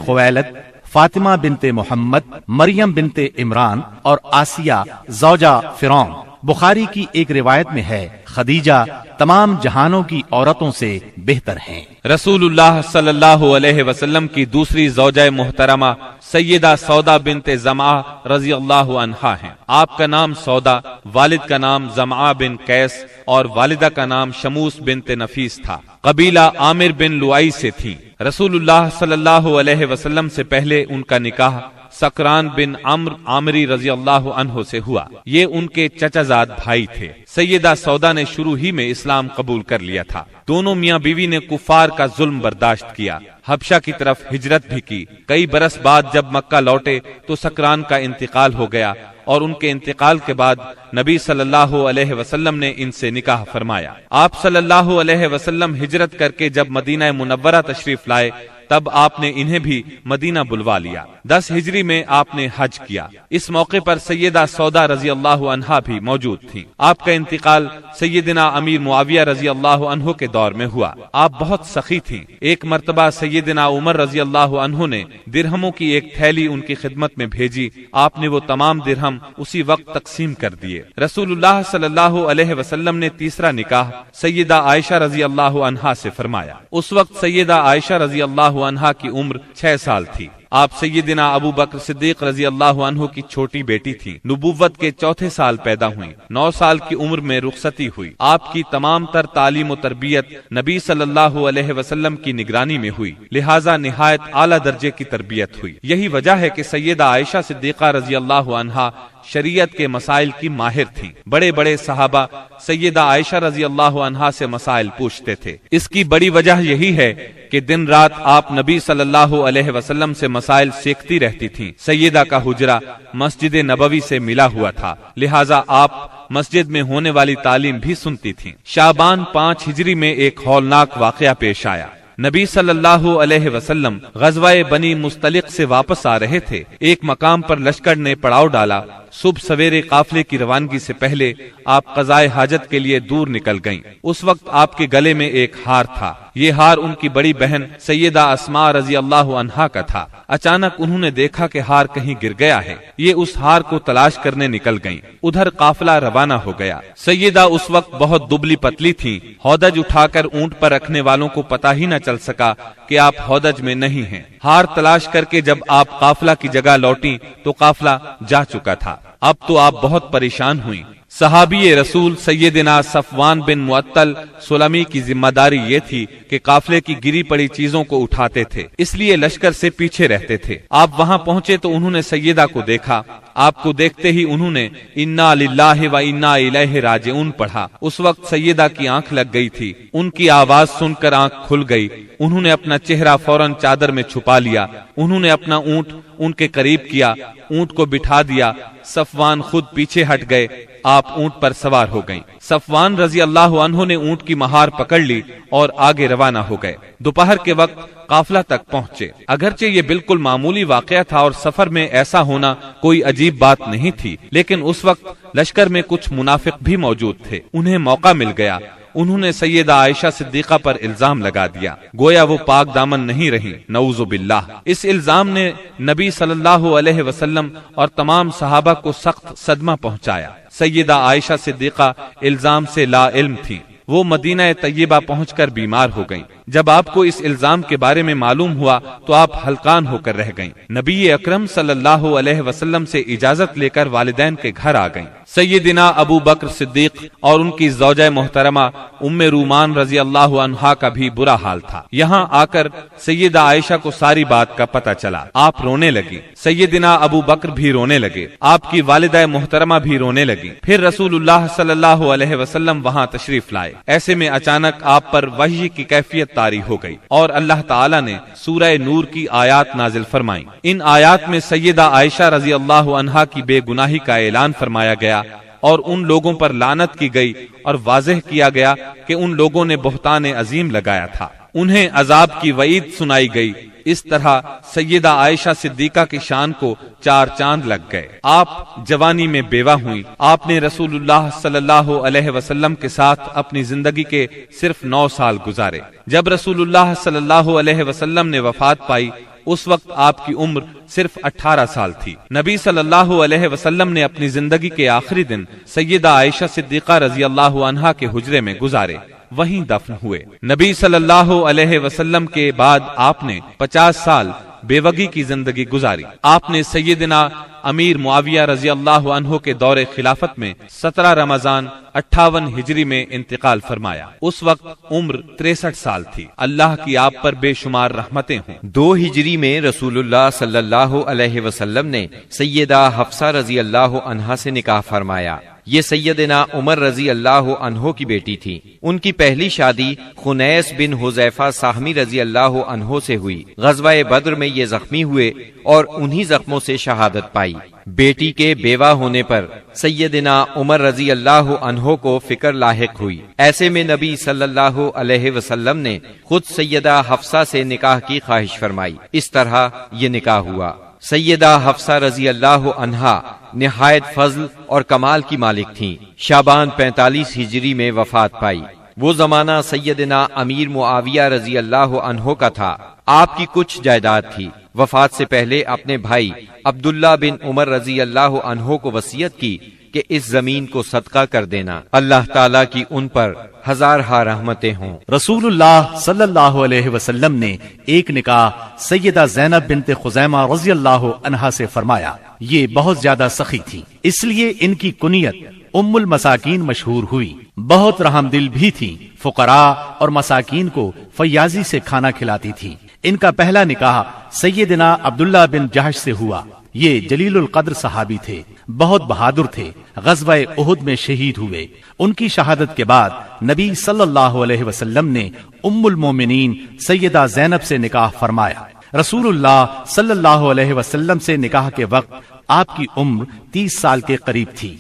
خویلد، فاطمہ بنت محمد، مریم بنت عمران اور آسیہ زوجہ فرعون۔ بخاری کی ایک روایت میں ہے، خدیجہ تمام جہانوں کی عورتوں سے بہتر ہیں۔ رسول اللہ صلی اللہ علیہ وسلم کی دوسری زوجہ محترمہ سیدہ سودا بنت زمعہ رضی اللہ عنہا ہیں۔ آپ کا نام سودا، والد کا نام زمعہ بن قیس اور والدہ کا نام شموس بنت نفیس تھا۔ قبیلہ عامر بن لوائی سے تھی۔ رسول اللہ صلی اللہ علیہ وسلم سے پہلے ان کا نکاح سکران بن عمرو عامری رضی اللہ عنہ سے ہوا۔ یہ ان کے چچا زاد بھائی تھے۔ سیدہ سودا نے شروع ہی میں اسلام قبول کر لیا تھا۔ دونوں میاں بیوی نے کفار کا ظلم برداشت کیا، حبشہ کی طرف ہجرت بھی کی۔ کئی برس بعد جب مکہ لوٹے تو سکران کا انتقال ہو گیا، اور ان کے انتقال کے بعد نبی صلی اللہ علیہ وسلم نے ان سے نکاح فرمایا۔ آپ صلی اللہ علیہ وسلم ہجرت کر کے جب مدینہ منورہ تشریف لائے تب آپ نے انہیں بھی مدینہ بلوا لیا۔ 10 ہجری میں آپ نے حج کیا۔ اس موقع پر سیدہ سودا رضی اللہ عنہا بھی موجود تھی۔ آپ کا انتقال سیدنا امیر معاویہ رضی اللہ عنہ کے دور میں ہوا۔ آپ بہت سخی تھیں۔ ایک مرتبہ سیدنا عمر رضی اللہ عنہ نے درہموں کی ایک تھیلی ان کی خدمت میں بھیجی۔ آپ نے وہ تمام درہم اسی وقت تقسیم کر دیے۔ رسول اللہ صلی اللہ علیہ وسلم نے تیسرا نکاح سیدہ عائشہ رضی اللہ عنہا سے فرمایا۔ اس وقت سیدہ عائشہ رضی اللہ عنہا کی عمر 6 سال تھی۔ آپ سیدنا ابو بکر صدیق رضی اللہ عنہ کی چھوٹی بیٹی تھی۔ نبوت کے 4تھے سال پیدا ہوئی۔ 9 سال کی عمر میں رخصتی ہوئی۔ آپ کی تمام تر تعلیم و تربیت نبی صلی اللہ علیہ وسلم کی نگرانی میں ہوئی، لہٰذا نہایت اعلیٰ درجے کی تربیت ہوئی۔ یہی وجہ ہے کہ سیدہ عائشہ صدیقہ رضی اللہ عنہا شریعت کے مسائل کی ماہر تھیں۔ بڑے بڑے صحابہ سیدہ عائشہ رضی اللہ عنہا سے مسائل پوچھتے تھے۔ اس کی بڑی وجہ یہی ہے کہ دن رات آپ نبی صلی اللہ علیہ وسلم سے مسائل سیکھتی رہتی تھیں۔ سیدہ کا حجرہ مسجد نبوی سے ملا ہوا تھا، لہٰذا آپ مسجد میں ہونے والی تعلیم بھی سنتی تھیں۔ شعبان 5 ہجری میں ایک ہولناک واقعہ پیش آیا۔ نبی صلی اللہ علیہ وسلم غزوہ بنی مستلق سے واپس آ رہے تھے۔ ایک مقام پر لشکر نے پڑاؤ ڈالا۔ صبح سویرے قافلے کی روانگی سے پہلے آپ قضائے حاجت کے لیے دور نکل گئیں۔ اس وقت آپ کے گلے میں ایک ہار تھا۔ یہ ہار ان کی بڑی بہن سیدہ اسماء رضی اللہ عنہا کا تھا۔ اچانک انہوں نے دیکھا کہ ہار کہیں گر گیا ہے۔ یہ اس ہار کو تلاش کرنے نکل گئیں۔ ادھر قافلہ روانہ ہو گیا۔ سیدہ اس وقت بہت دبلی پتلی تھی۔ ہودج اٹھا کر اونٹ پر رکھنے والوں کو پتہ ہی نہ چل سکا کہ آپ ہودج میں نہیں ہیں۔ ہار تلاش کر کے جب آپ قافلہ کی جگہ لوٹی تو قافلہ جا چکا تھا۔ اب تو آپ بہت پریشان ہوئیں۔ صحابی رسول سیدنا صفوان بن معطل سلمی کی ذمہ داری یہ تھی کہ قافلے کی گری پڑی چیزوں کو اٹھاتے تھے، اس لیے لشکر سے پیچھے رہتے تھے۔ آپ وہاں پہنچے تو انہوں نے سیدہ کو دیکھا۔ آپ کو دیکھتے ہی انہوں نے انا للہ و انا الیہ راجعون پڑھا۔ اس وقت سیدہ کی آنکھ لگ گئی تھی۔ ان کی آواز سن کر آنکھ کھل گئی۔ انہوں نے اپنا چہرہ فوراً چادر میں چھپا لیا۔ انہوں نے اپنا اونٹ ان کے قریب کیا، اونٹ کو بٹھا دیا۔ صفوان خود پیچھے ہٹ گئے۔ آپ اونٹ پر سوار ہو گئیں۔ صفوان رضی اللہ عنہ نے اونٹ کی مہار پکڑ لی اور آگے روانہ ہو گئے۔ دوپہر کے وقت قافلہ تک پہنچے۔ اگرچہ یہ بالکل معمولی واقعہ تھا اور سفر میں ایسا ہونا کوئی عجیب بات نہیں تھی، لیکن اس وقت لشکر میں کچھ منافق بھی موجود تھے۔ انہیں موقع مل گیا۔ انہوں نے سیدہ عائشہ صدیقہ پر الزام لگا دیا، گویا وہ پاک دامن نہیں رہی، نعوذ باللہ۔ اس الزام نے نبی صلی اللہ علیہ وسلم اور تمام صحابہ کو سخت صدمہ پہنچایا۔ سیدہ عائشہ صدیقہ الزام سے لا علم تھی۔ وہ مدینہ طیبہ پہنچ کر بیمار ہو گئیں۔ جب آپ کو اس الزام کے بارے میں معلوم ہوا تو آپ ہلکان ہو کر رہ گئیں۔ نبی اکرم صلی اللہ علیہ وسلم سے اجازت لے کر والدین کے گھر آ گئیں۔ سیدنا ابو بکر صدیق اور ان کی زوجہ محترمہ ام رومان رضی اللہ عنہا کا بھی برا حال تھا۔ یہاں آ کر سیدہ عائشہ کو ساری بات کا پتہ چلا۔ آپ رونے لگی۔ سیدنا ابو بکر بھی رونے لگے۔ آپ کی والدہ محترمہ بھی رونے لگی۔ پھر رسول اللہ صلی اللہ علیہ وسلم وہاں تشریف لائے۔ ایسے میں اچانک آپ پر وحی کی کیفیت طاری ہو گئی اور اللہ تعالی نے سورہ نور کی آیات نازل فرمائیں۔ ان آیات میں سیدہ عائشہ رضی اللہ عنہا کی بے گناہی کا اعلان فرمایا گیا اور ان لوگوں پر لعنت کی گئی اور واضح کیا گیا کہ ان لوگوں نے بہتان عظیم لگایا تھا۔ انہیں عذاب کی وعید سنائی گئی اس طرح سیدہ عائشہ صدیقہ کی شان کو 4 چاند لگ گئے۔ آپ جوانی میں بیوہ ہوئی۔ آپ نے رسول اللہ صلی اللہ علیہ وسلم کے ساتھ اپنی زندگی کے صرف 9 سال گزارے۔ جب رسول اللہ صلی اللہ علیہ وسلم نے وفات پائی اس وقت آپ کی عمر صرف 18 سال تھی۔ نبی صلی اللہ علیہ وسلم نے اپنی زندگی کے آخری دن سیدہ عائشہ صدیقہ رضی اللہ عنہا کے حجرے میں گزارے، وہیں دفن ہوئے۔ نبی صلی اللہ علیہ وسلم کے بعد آپ نے 50 سال بیوگی کی زندگی گزاری۔ آپ نے سیدنا امیر معاویہ رضی اللہ عنہ کے دور خلافت میں 17 رمضان 58 ہجری میں انتقال فرمایا۔ اس وقت عمر 63 سال تھی۔ اللہ کی آپ پر بے شمار رحمتیں ہوں۔ 2 ہجری میں رسول اللہ صلی اللہ علیہ وسلم نے سیدہ حفصہ رضی اللہ عنہا سے نکاح فرمایا۔ یہ سیدنا عمر رضی اللہ عنہ کی بیٹی تھی۔ ان کی پہلی شادی خنیس بن حذیفہ ساہمی رضی اللہ عنہ سے ہوئی۔ غزوہ بدر میں یہ زخمی ہوئے اور انہی زخموں سے شہادت پائی۔ بیٹی کے بیوہ ہونے پر سیدنا عمر رضی اللہ عنہ کو فکر لاحق ہوئی۔ ایسے میں نبی صلی اللہ علیہ وسلم نے خود سیدہ حفصہ سے نکاح کی خواہش فرمائی۔ اس طرح یہ نکاح ہوا۔ سیدہ حفصہ رضی اللہ عنہا نہایت فضل اور کمال کی مالک تھیں۔ شعبان 45 ہجری میں وفات پائی۔ وہ زمانہ سیدنا امیر معاویہ رضی اللہ عنہ کا تھا۔ آپ کی کچھ جائیداد تھی۔ وفات سے پہلے اپنے بھائی عبداللہ بن عمر رضی اللہ عنہ کو وصیت کی کہ اس زمین کو صدقہ کر دینا۔ اللہ تعالیٰ کی ان پر ہزارہا رحمتیں ہوں۔ رسول اللہ صلی اللہ علیہ وسلم نے ایک نکاح سیدہ زینب بنت خزیمہ رضی اللہ عنہا سے فرمایا۔ یہ بہت زیادہ سخی تھی، اس لیے ان کی کنیت ام المساکین مشہور ہوئی۔ بہت رحم دل بھی تھی، فقراء اور مساکین کو فیاضی سے کھانا کھلاتی تھی۔ ان کا پہلا نکاح سیدنا عبداللہ بن جہش سے ہوا۔ یہ جلیل القدر صحابی تھے، بہت بہادر تھے، غزوہ احد میں شہید ہوئے۔ ان کی شہادت کے بعد نبی صلی اللہ علیہ وسلم نے ام المومنین سیدہ زینب سے نکاح فرمایا۔ رسول اللہ صلی اللہ علیہ وسلم سے نکاح کے وقت آپ کی عمر 30 سال کے قریب تھی۔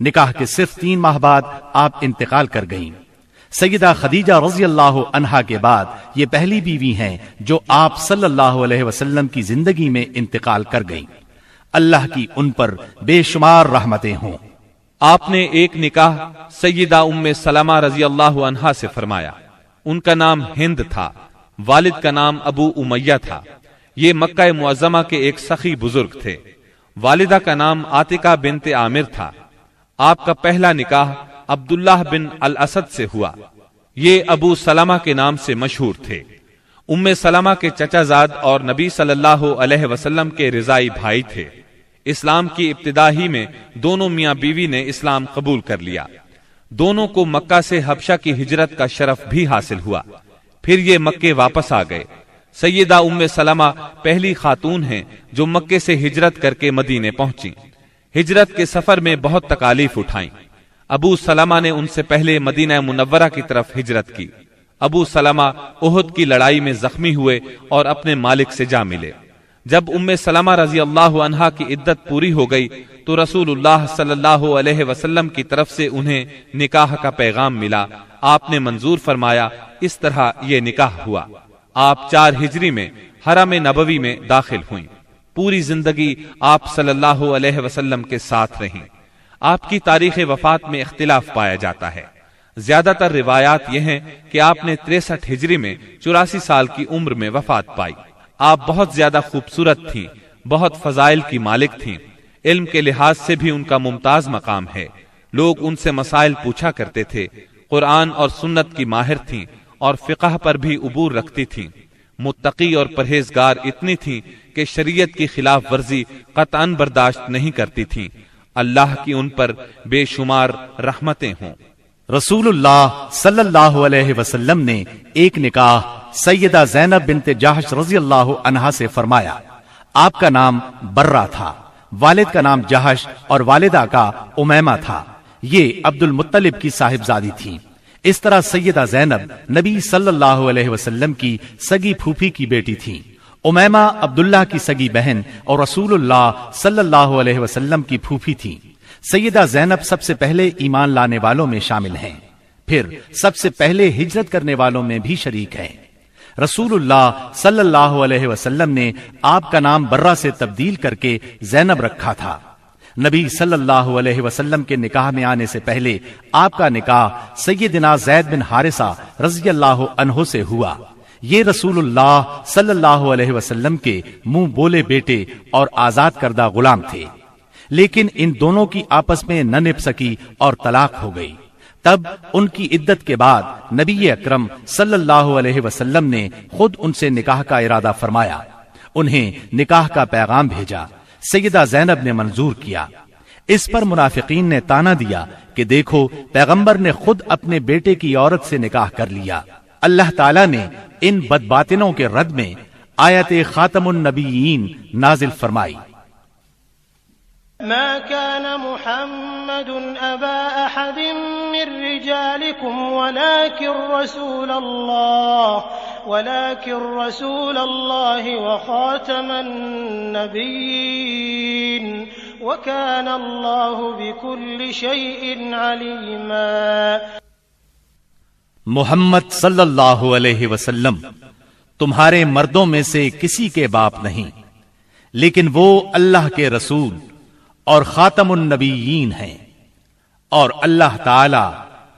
نکاح کے صرف 3 ماہ بعد آپ انتقال کر گئیں۔ سیدہ خدیجہ رضی اللہ عنہا کے بعد یہ پہلی بیوی ہیں جو آپ صلی اللہ علیہ وسلم کی زندگی میں انتقال کر گئیں۔ اللہ کی ان پر بے شمار رحمتیں ہوں۔ آپ نے ایک نکاح سیدہ ام سلمہ رضی اللہ عنہا سے فرمایا۔ ان کا نام ہند تھا، والد کا نام ابو امیہ تھا۔ یہ مکہ معظمہ کے ایک سخی بزرگ تھے۔ والدہ کا نام عاتقہ بنت عامر تھا۔ آپ کا پہلا نکاح عبداللہ بن الاسد سے ہوا۔ یہ ابو سلمہ کے نام سے مشہور تھے۔ ام سلمہ کے چچا زاد اور نبی صلی اللہ علیہ وسلم کے رضائی بھائی تھے۔ اسلام کی ابتدا ہی میں دونوں میاں بیوی نے اسلام قبول کر لیا۔ دونوں کو مکہ سے حبشہ کی ہجرت کا شرف بھی حاصل ہوا۔ پھر یہ مکے واپس آ گئے۔ سیدہ ام سلمہ پہلی خاتون ہیں جو مکے سے ہجرت کر کے مدینے پہنچی۔ ہجرت کے سفر میں بہت تکالیف اٹھائیں۔ ابو سلمہ نے ان سے پہلے مدینہ منورہ کی طرف ہجرت کی۔ ابو سلمہ احد کی لڑائی میں زخمی ہوئے اور اپنے مالک سے جا ملے۔ جب ام سلمہ رضی اللہ عنہا کی عدت پوری ہو گئی تو رسول اللہ صلی اللہ علیہ وسلم کی طرف سے انہیں نکاح کا پیغام ملا۔ آپ نے منظور فرمایا۔ اس طرح یہ نکاح ہوا۔ آپ 4 ہجری میں حرم نبوی میں داخل ہوئیں۔ پوری زندگی آپ صلی اللہ علیہ وسلم کے ساتھ رہیں۔ آپ کی تاریخ وفات میں اختلاف پایا جاتا ہے۔ زیادہ تر روایات یہ ہیں کہ آپ نے 63 ہجری میں 84 سال کی عمر میں وفات پائی۔ آپ بہت زیادہ خوبصورت تھیں، بہت فضائل کی مالک تھیں۔ علم کے لحاظ سے بھی ان کا ممتاز مقام ہے۔ لوگ ان سے مسائل پوچھا کرتے تھے۔ قرآن اور سنت کی ماہر تھیں اور فقہ پر بھی عبور رکھتی تھیں۔ متقی اور پرہیزگار اتنی تھیں کہ شریعت کی خلاف ورزی قطعاً برداشت نہیں کرتی تھیں۔ اللہ کی ان پر بے شمار رحمتیں ہوں۔ رسول اللہ صلی اللہ علیہ وسلم نے ایک نکاح سیدہ زینب بنت جہش رضی اللہ عنہا سے فرمایا۔ آپ کا نام برہ تھا، والد کا نام جہش اور والدہ کا امیمہ تھا۔ یہ عبد المطلب کی صاحبزادی تھی۔ اس طرح سیدہ زینب نبی صلی اللہ علیہ وسلم کی سگی پھوپھی کی بیٹی تھی۔ امیمہ عبداللہ کی سگی بہن اور رسول اللہ صلی اللہ علیہ وسلم کی پھوپھی تھی۔ سیدہ زینب سب سے پہلے ایمان لانے والوں میں شامل ہیں، پھر سب سے پہلے ہجرت کرنے والوں میں بھی شریک ہیں۔ رسول اللہ صلی اللہ علیہ وسلم نے آپ کا نام برہ سے تبدیل کر کے زینب رکھا تھا۔ نبی صلی اللہ علیہ وسلم کے نکاح میں آنے سے پہلے آپ کا نکاح سیدنا زید بن حارثہ رضی اللہ عنہ سے ہوا۔ یہ رسول اللہ صلی اللہ علیہ وسلم کے منہ بولے بیٹے اور آزاد کردہ غلام تھے، لیکن ان دونوں کی آپس میں نہ نبھ سکی اور طلاق ہو گئی۔ تب ان کی عدت کے بعد نبی اکرم صلی اللہ علیہ وسلم نے خود ان سے نکاح کا ارادہ فرمایا، انہیں نکاح کا پیغام بھیجا۔ سیدہ زینب نے منظور کیا۔ اس پر منافقین نے تانا دیا کہ دیکھو پیغمبر نے خود اپنے بیٹے کی عورت سے نکاح کر لیا۔ اللہ تعالیٰ نے ان بدباطنوں کے رد میں آیت خاتم النبیین نازل فرمائی۔ ما كان محمد أبا أحد من رجالكم ولكن رسول الله وخاتم النبيين وكان الله بكل شيء عليما۔ محمد صلی اللہ علیہ وسلم تمہارے مردوں میں سے کسی کے باپ نہیں، لیکن وہ اللہ کے رسول اور خاتم النبیین ہیں، اور اللہ تعالی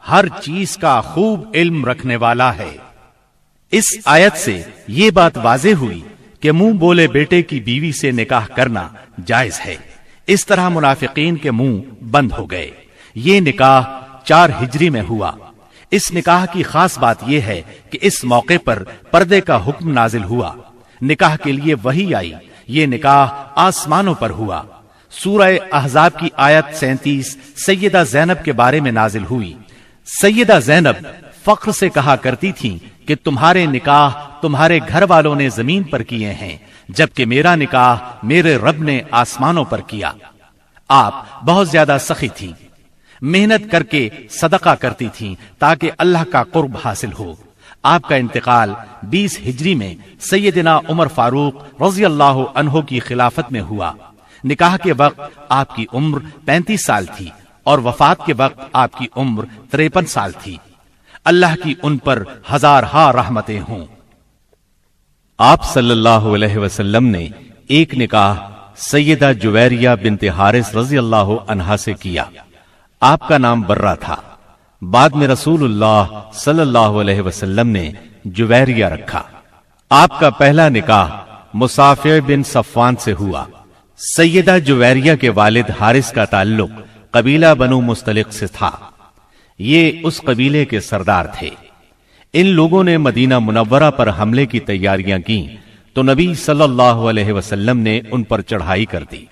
ہر چیز کا خوب علم رکھنے والا ہے۔ اس آیت سے یہ بات واضح ہوئی کہ منہ بولے بیٹے کی بیوی سے نکاح کرنا جائز ہے۔ اس طرح منافقین کے منہ بند ہو گئے۔ یہ نکاح 4 ہجری میں ہوا۔ اس نکاح کی خاص بات یہ ہے کہ اس موقع پر پردے کا حکم نازل ہوا، نکاح کے لیے وحی آئی۔ یہ نکاح آسمانوں پر ہوا۔ سورہ احزاب کی آیت 37 سیدہ زینب کے بارے میں نازل ہوئی۔ سیدہ زینب فخر سے کہا کرتی تھیں کہ تمہارے نکاح تمہارے گھر والوں نے زمین پر کیے ہیں، جبکہ میرا نکاح میرے رب نے آسمانوں پر کیا۔ آپ بہت زیادہ سخی تھیں، محنت کر کے صدقہ کرتی تھیں تاکہ اللہ کا قرب حاصل ہو۔ آپ کا انتقال 20 ہجری میں سیدنا عمر فاروق رضی اللہ عنہ کی خلافت میں ہوا۔ نکاح کے وقت آپ کی عمر 35 سال تھی اور وفات کے وقت آپ کی عمر 53 سال تھی۔ اللہ کی ان پر ہزارہا رحمتیں ہوں۔ آپ صلی اللہ علیہ وسلم نے ایک نکاح سیدہ جویریہ بنت حارث رضی اللہ عنہا سے کیا۔ آپ کا نام برہ تھا۔ بعد میں رسول اللہ صلی اللہ علیہ وسلم نے جویریہ رکھا۔ آپ کا پہلا نکاح مصافع بن صفوان سے ہوا۔ سیدہ جویریہ کے والد حارث کا تعلق قبیلہ بنو مستلق سے تھا۔ یہ اس قبیلے کے سردار تھے۔ ان لوگوں نے مدینہ منورہ پر حملے کی تیاریاں کی تو نبی صلی اللہ علیہ وسلم نے ان پر چڑھائی کر دی۔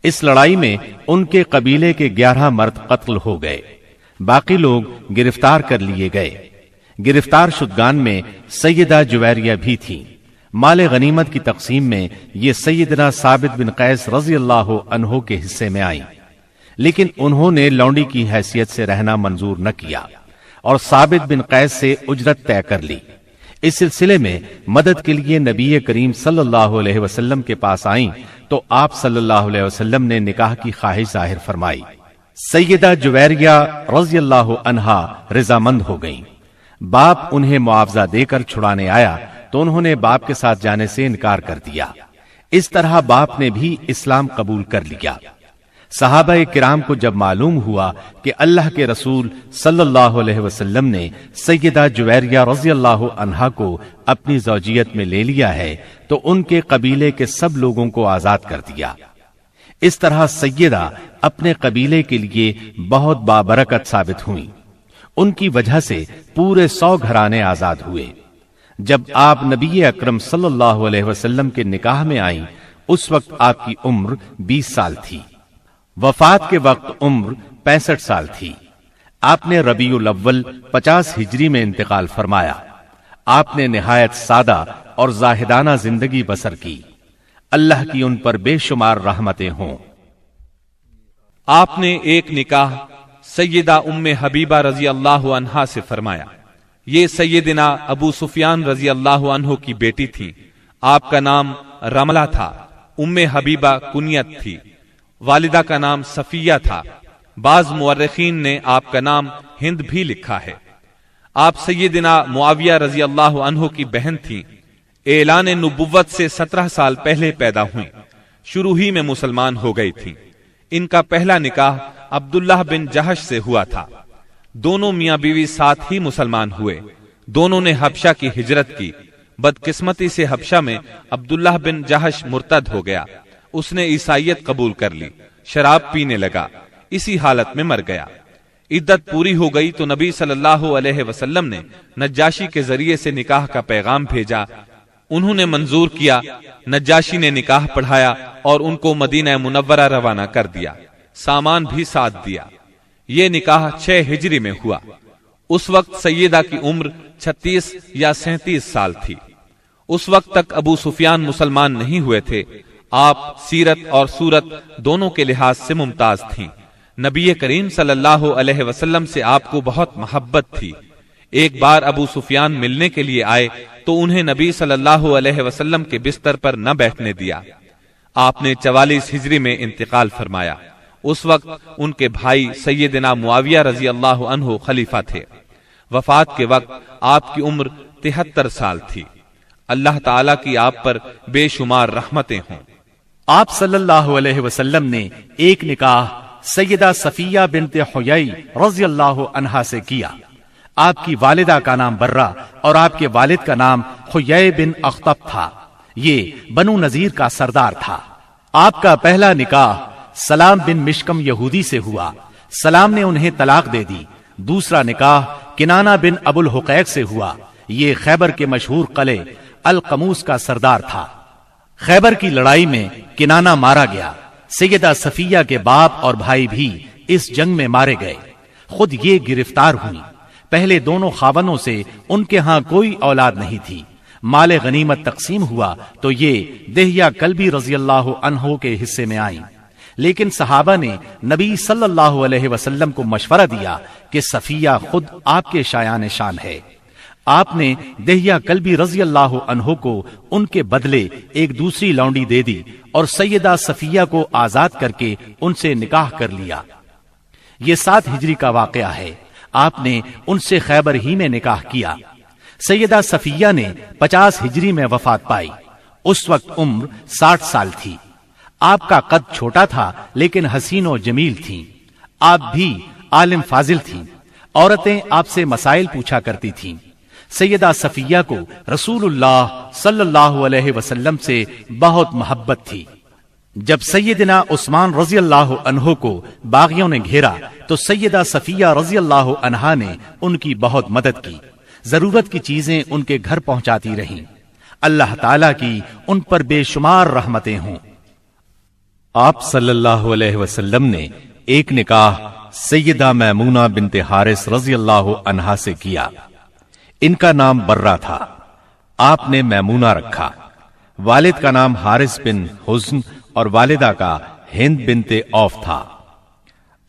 اس لڑائی میں ان کے قبیلے کے 11 مرد قتل ہو گئے، باقی لوگ گرفتار کر لیے گئے۔ گرفتار شدگان میں سیدہ جویریہ بھی تھی۔ مال غنیمت کی تقسیم میں یہ سیدنا ثابت بن قیس رضی اللہ عنہ کے حصے میں آئی، لیکن انہوں نے لونڈی کی حیثیت سے رہنا منظور نہ کیا اور ثابت بن قیس سے اجرت طے کر لی۔ اس سلسلے میں مدد کے لیے نبی کریم صلی اللہ علیہ وسلم کے پاس آئیں تو آپ صلی اللہ علیہ وسلم نے نکاح کی خواہش ظاہر فرمائی۔ سیدہ جویریہ رضی اللہ عنہا رضامند ہو گئیں۔ باپ انہیں معاوضہ دے کر چھڑانے آیا تو انہوں نے باپ کے ساتھ جانے سے انکار کر دیا۔ اس طرح باپ نے بھی اسلام قبول کر لیا۔ صحابہ کرام کو جب معلوم ہوا کہ اللہ کے رسول صلی اللہ علیہ وسلم نے سیدہ جویریہ رضی اللہ عنہا کو اپنی زوجیت میں لے لیا ہے تو ان کے قبیلے کے سب لوگوں کو آزاد کر دیا۔ اس طرح سیدہ اپنے قبیلے کے لیے بہت بابرکت ثابت ہوئی۔ ان کی وجہ سے پورے 100 گھرانے آزاد ہوئے۔ جب آپ نبی اکرم صلی اللہ علیہ وسلم کے نکاح میں آئیں اس وقت آپ کی عمر 20 سال تھی۔ وفات کے وقت عمر 65 سال تھی۔ آپ نے ربیع الاول 50 ہجری میں انتقال فرمایا۔ آپ نے نہایت سادہ اور زاہدانہ زندگی بسر کی۔ اللہ کی ان پر بے شمار رحمتیں ہوں۔ آپ نے ایک نکاح سیدہ ام حبیبہ رضی اللہ عنہا سے فرمایا۔ یہ سیدنا ابو سفیان رضی اللہ عنہ کی بیٹی تھی۔ آپ کا نام رملہ تھا۔ ام حبیبہ کنیت تھی۔ والدہ کا نام صفیہ تھا۔ بعض مورخین نے آپ کا نام ہند بھی لکھا ہے۔ آپ سیدنا معاویہ رضی اللہ عنہ کی بہن تھیں، اعلان نبوت سے 17 سال پہلے پیدا ہوئیں، شروع ہی میں مسلمان ہو گئی تھیں۔ ان کا پہلا نکاح عبداللہ بن جہش سے ہوا تھا۔ دونوں میاں بیوی ساتھ ہی مسلمان ہوئے۔ دونوں نے حبشہ کی ہجرت کی۔ بدقسمتی سے حبشہ میں عبداللہ بن جہش مرتد ہو گیا۔ اس نے عیسائیت قبول کر لی، شراب پینے لگا، اسی حالت میں مر گیا۔ عدت پوری ہو گئی تو نبی صلی اللہ علیہ وسلم نے نجاشی کے ذریعے سے نکاح کا پیغام بھیجا۔ انہوں نے منظور کیا، نجاشی نے نکاح پڑھایا اور ان کو مدینہ منورہ روانہ کر دیا، سامان بھی ساتھ دیا۔ یہ نکاح 6 ہجری میں ہوا۔ اس وقت سیدہ کی عمر 36 یا 37 سال تھی۔ اس وقت تک ابو سفیان مسلمان نہیں ہوئے تھے۔ آپ سیرت اور صورت دونوں کے لحاظ سے ممتاز تھیں۔ نبی کریم صلی اللہ علیہ وسلم سے آپ کو بہت محبت تھی۔ ایک بار ابو سفیان ملنے کے لیے آئے تو انہیں نبی صلی اللہ علیہ وسلم کے بستر پر نہ بیٹھنے دیا۔ آپ نے 44 ہجری میں انتقال فرمایا۔ اس وقت ان کے بھائی سیدنا معاویہ رضی اللہ عنہ خلیفہ تھے۔ وفات کے وقت آپ کی عمر 73 سال تھی۔ اللہ تعالیٰ کی آپ پر بے شمار رحمتیں ہوں۔ آپ صلی اللہ علیہ وسلم نے ایک نکاح سیدہ صفیہ بنت حیی رضی اللہ عنہا سے کیا۔ آپ کی والدہ کا نام برہ اور آپ کے والد کا نام حیی بن اخطب تھا۔ یہ بنو نذیر کا سردار تھا۔ آپ کا پہلا نکاح سلام بن مشکم یہودی سے ہوا۔ سلام نے انہیں طلاق دے دی۔ دوسرا نکاح کنانہ بن ابو الحقیق سے ہوا۔ یہ خیبر کے مشہور قلعے القموس کا سردار تھا۔ خیبر کی لڑائی میں کنانہ مارا گیا۔ سیدہ صفیہ کے باپ اور بھائی بھی اس جنگ میں مارے گئے۔ خود یہ گرفتار ہوئی۔ پہلے دونوں خاونوں سے ان کے ہاں کوئی اولاد نہیں تھی۔ مال غنیمت تقسیم ہوا تو یہ دہیہ کلبی رضی اللہ عنہ کے حصے میں آئیں، لیکن صحابہ نے نبی صلی اللہ علیہ وسلم کو مشورہ دیا کہ صفیہ خود آپ کے شایان شان ہے۔ آپ نے دہیہ کلبی رضی اللہ عنہ کو ان کے بدلے ایک دوسری لونڈی دے دی اور سیدہ صفیہ کو آزاد کر کے ان سے نکاح کر لیا۔ یہ 7 ہجری کا واقعہ ہے۔ آپ نے ان سے خیبر ہی میں نکاح کیا۔ سیدہ صفیہ نے 50 ہجری میں وفات پائی۔ اس وقت عمر 60 سال تھی۔ آپ کا قد چھوٹا تھا لیکن حسین و جمیل تھیں۔ آپ بھی عالم فاضل تھیں۔ عورتیں آپ سے مسائل پوچھا کرتی تھیں۔ سیدہ صفیہ کو رسول اللہ صلی اللہ علیہ وسلم سے بہت محبت تھی۔ جب سیدنا عثمان رضی اللہ عنہ کو باغیوں نے گھیرا تو سیدہ صفیہ رضی اللہ عنہا نے ان کی بہت مدد کی۔ ضرورت کی چیزیں ان کے گھر پہنچاتی رہیں۔ اللہ تعالیٰ کی ان پر بے شمار رحمتیں ہوں۔ آپ صلی اللہ علیہ وسلم نے ایک نکاح سیدہ میمونہ بنت حارث رضی اللہ عنہا سے کیا۔ ان کا نام برہ تھا۔ آپ نے میمونہ رکھا۔ والد کا نام حارث بن حزن اور والدہ کا ہند بنت عوف تھا۔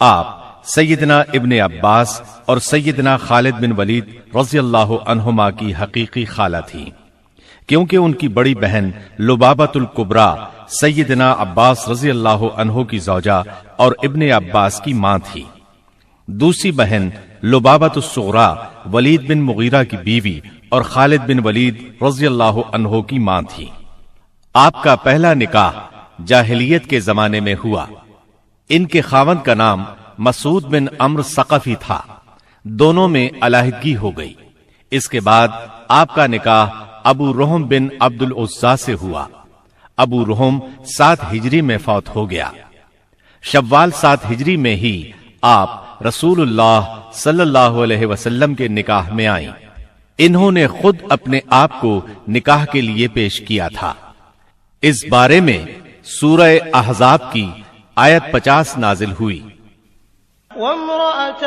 آپ سیدنا ابن عباس اور سیدنا خالد بن ولید رضی اللہ عنہما کی حقیقی خالہ تھی، کیونکہ ان کی بڑی بہن لبابۃ الکبریٰ سیدنا عباس رضی اللہ عنہ کی زوجہ اور ابن عباس کی ماں تھی۔ دوسری بہن لبابۃ الصغریٰ ولید بن مغیرہ کی بیوی اور خالد بن ولید رضی اللہ عنہ کی ماں تھی۔ آپ کا پہلا نکاح جاہلیت کے زمانے میں ہوا۔ ان کے خاوند کا نام مسعود بن عمرو ثقفی تھا۔ دونوں میں علیحدگی ہو گئی۔ اس کے بعد آپ کا نکاح ابو رحم بن عبد العزیٰ سے ہوا۔ ابو رحم 7 ہجری میں فوت ہو گیا۔ شوال 7 ہجری میں ہی آپ رسول اللہ صلی اللہ علیہ وسلم کے نکاح میں آئیں۔ انہوں نے خود اپنے آپ کو نکاح کے لیے پیش کیا تھا۔ اس بارے میں سورہ احزاب کی آیت 50 نازل ہوئی۔ وامرأة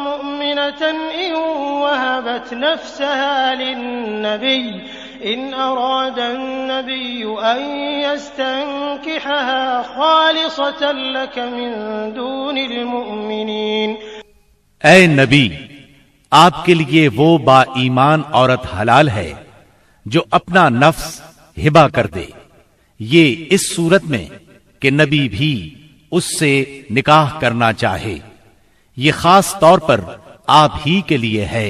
مؤمنة إن وهبت نفسها للنبي إن أراد النبي أن يستنكحها خالصة لك من دون المؤمنين۔ اے نبی، آپ کے لیے وہ با ایمان عورت حلال ہے جو اپنا نفس ہبہ کر دے، یہ اس صورت میں کہ نبی بھی اس سے نکاح کرنا چاہے۔ یہ خاص طور پر آپ ہی کے لیے ہے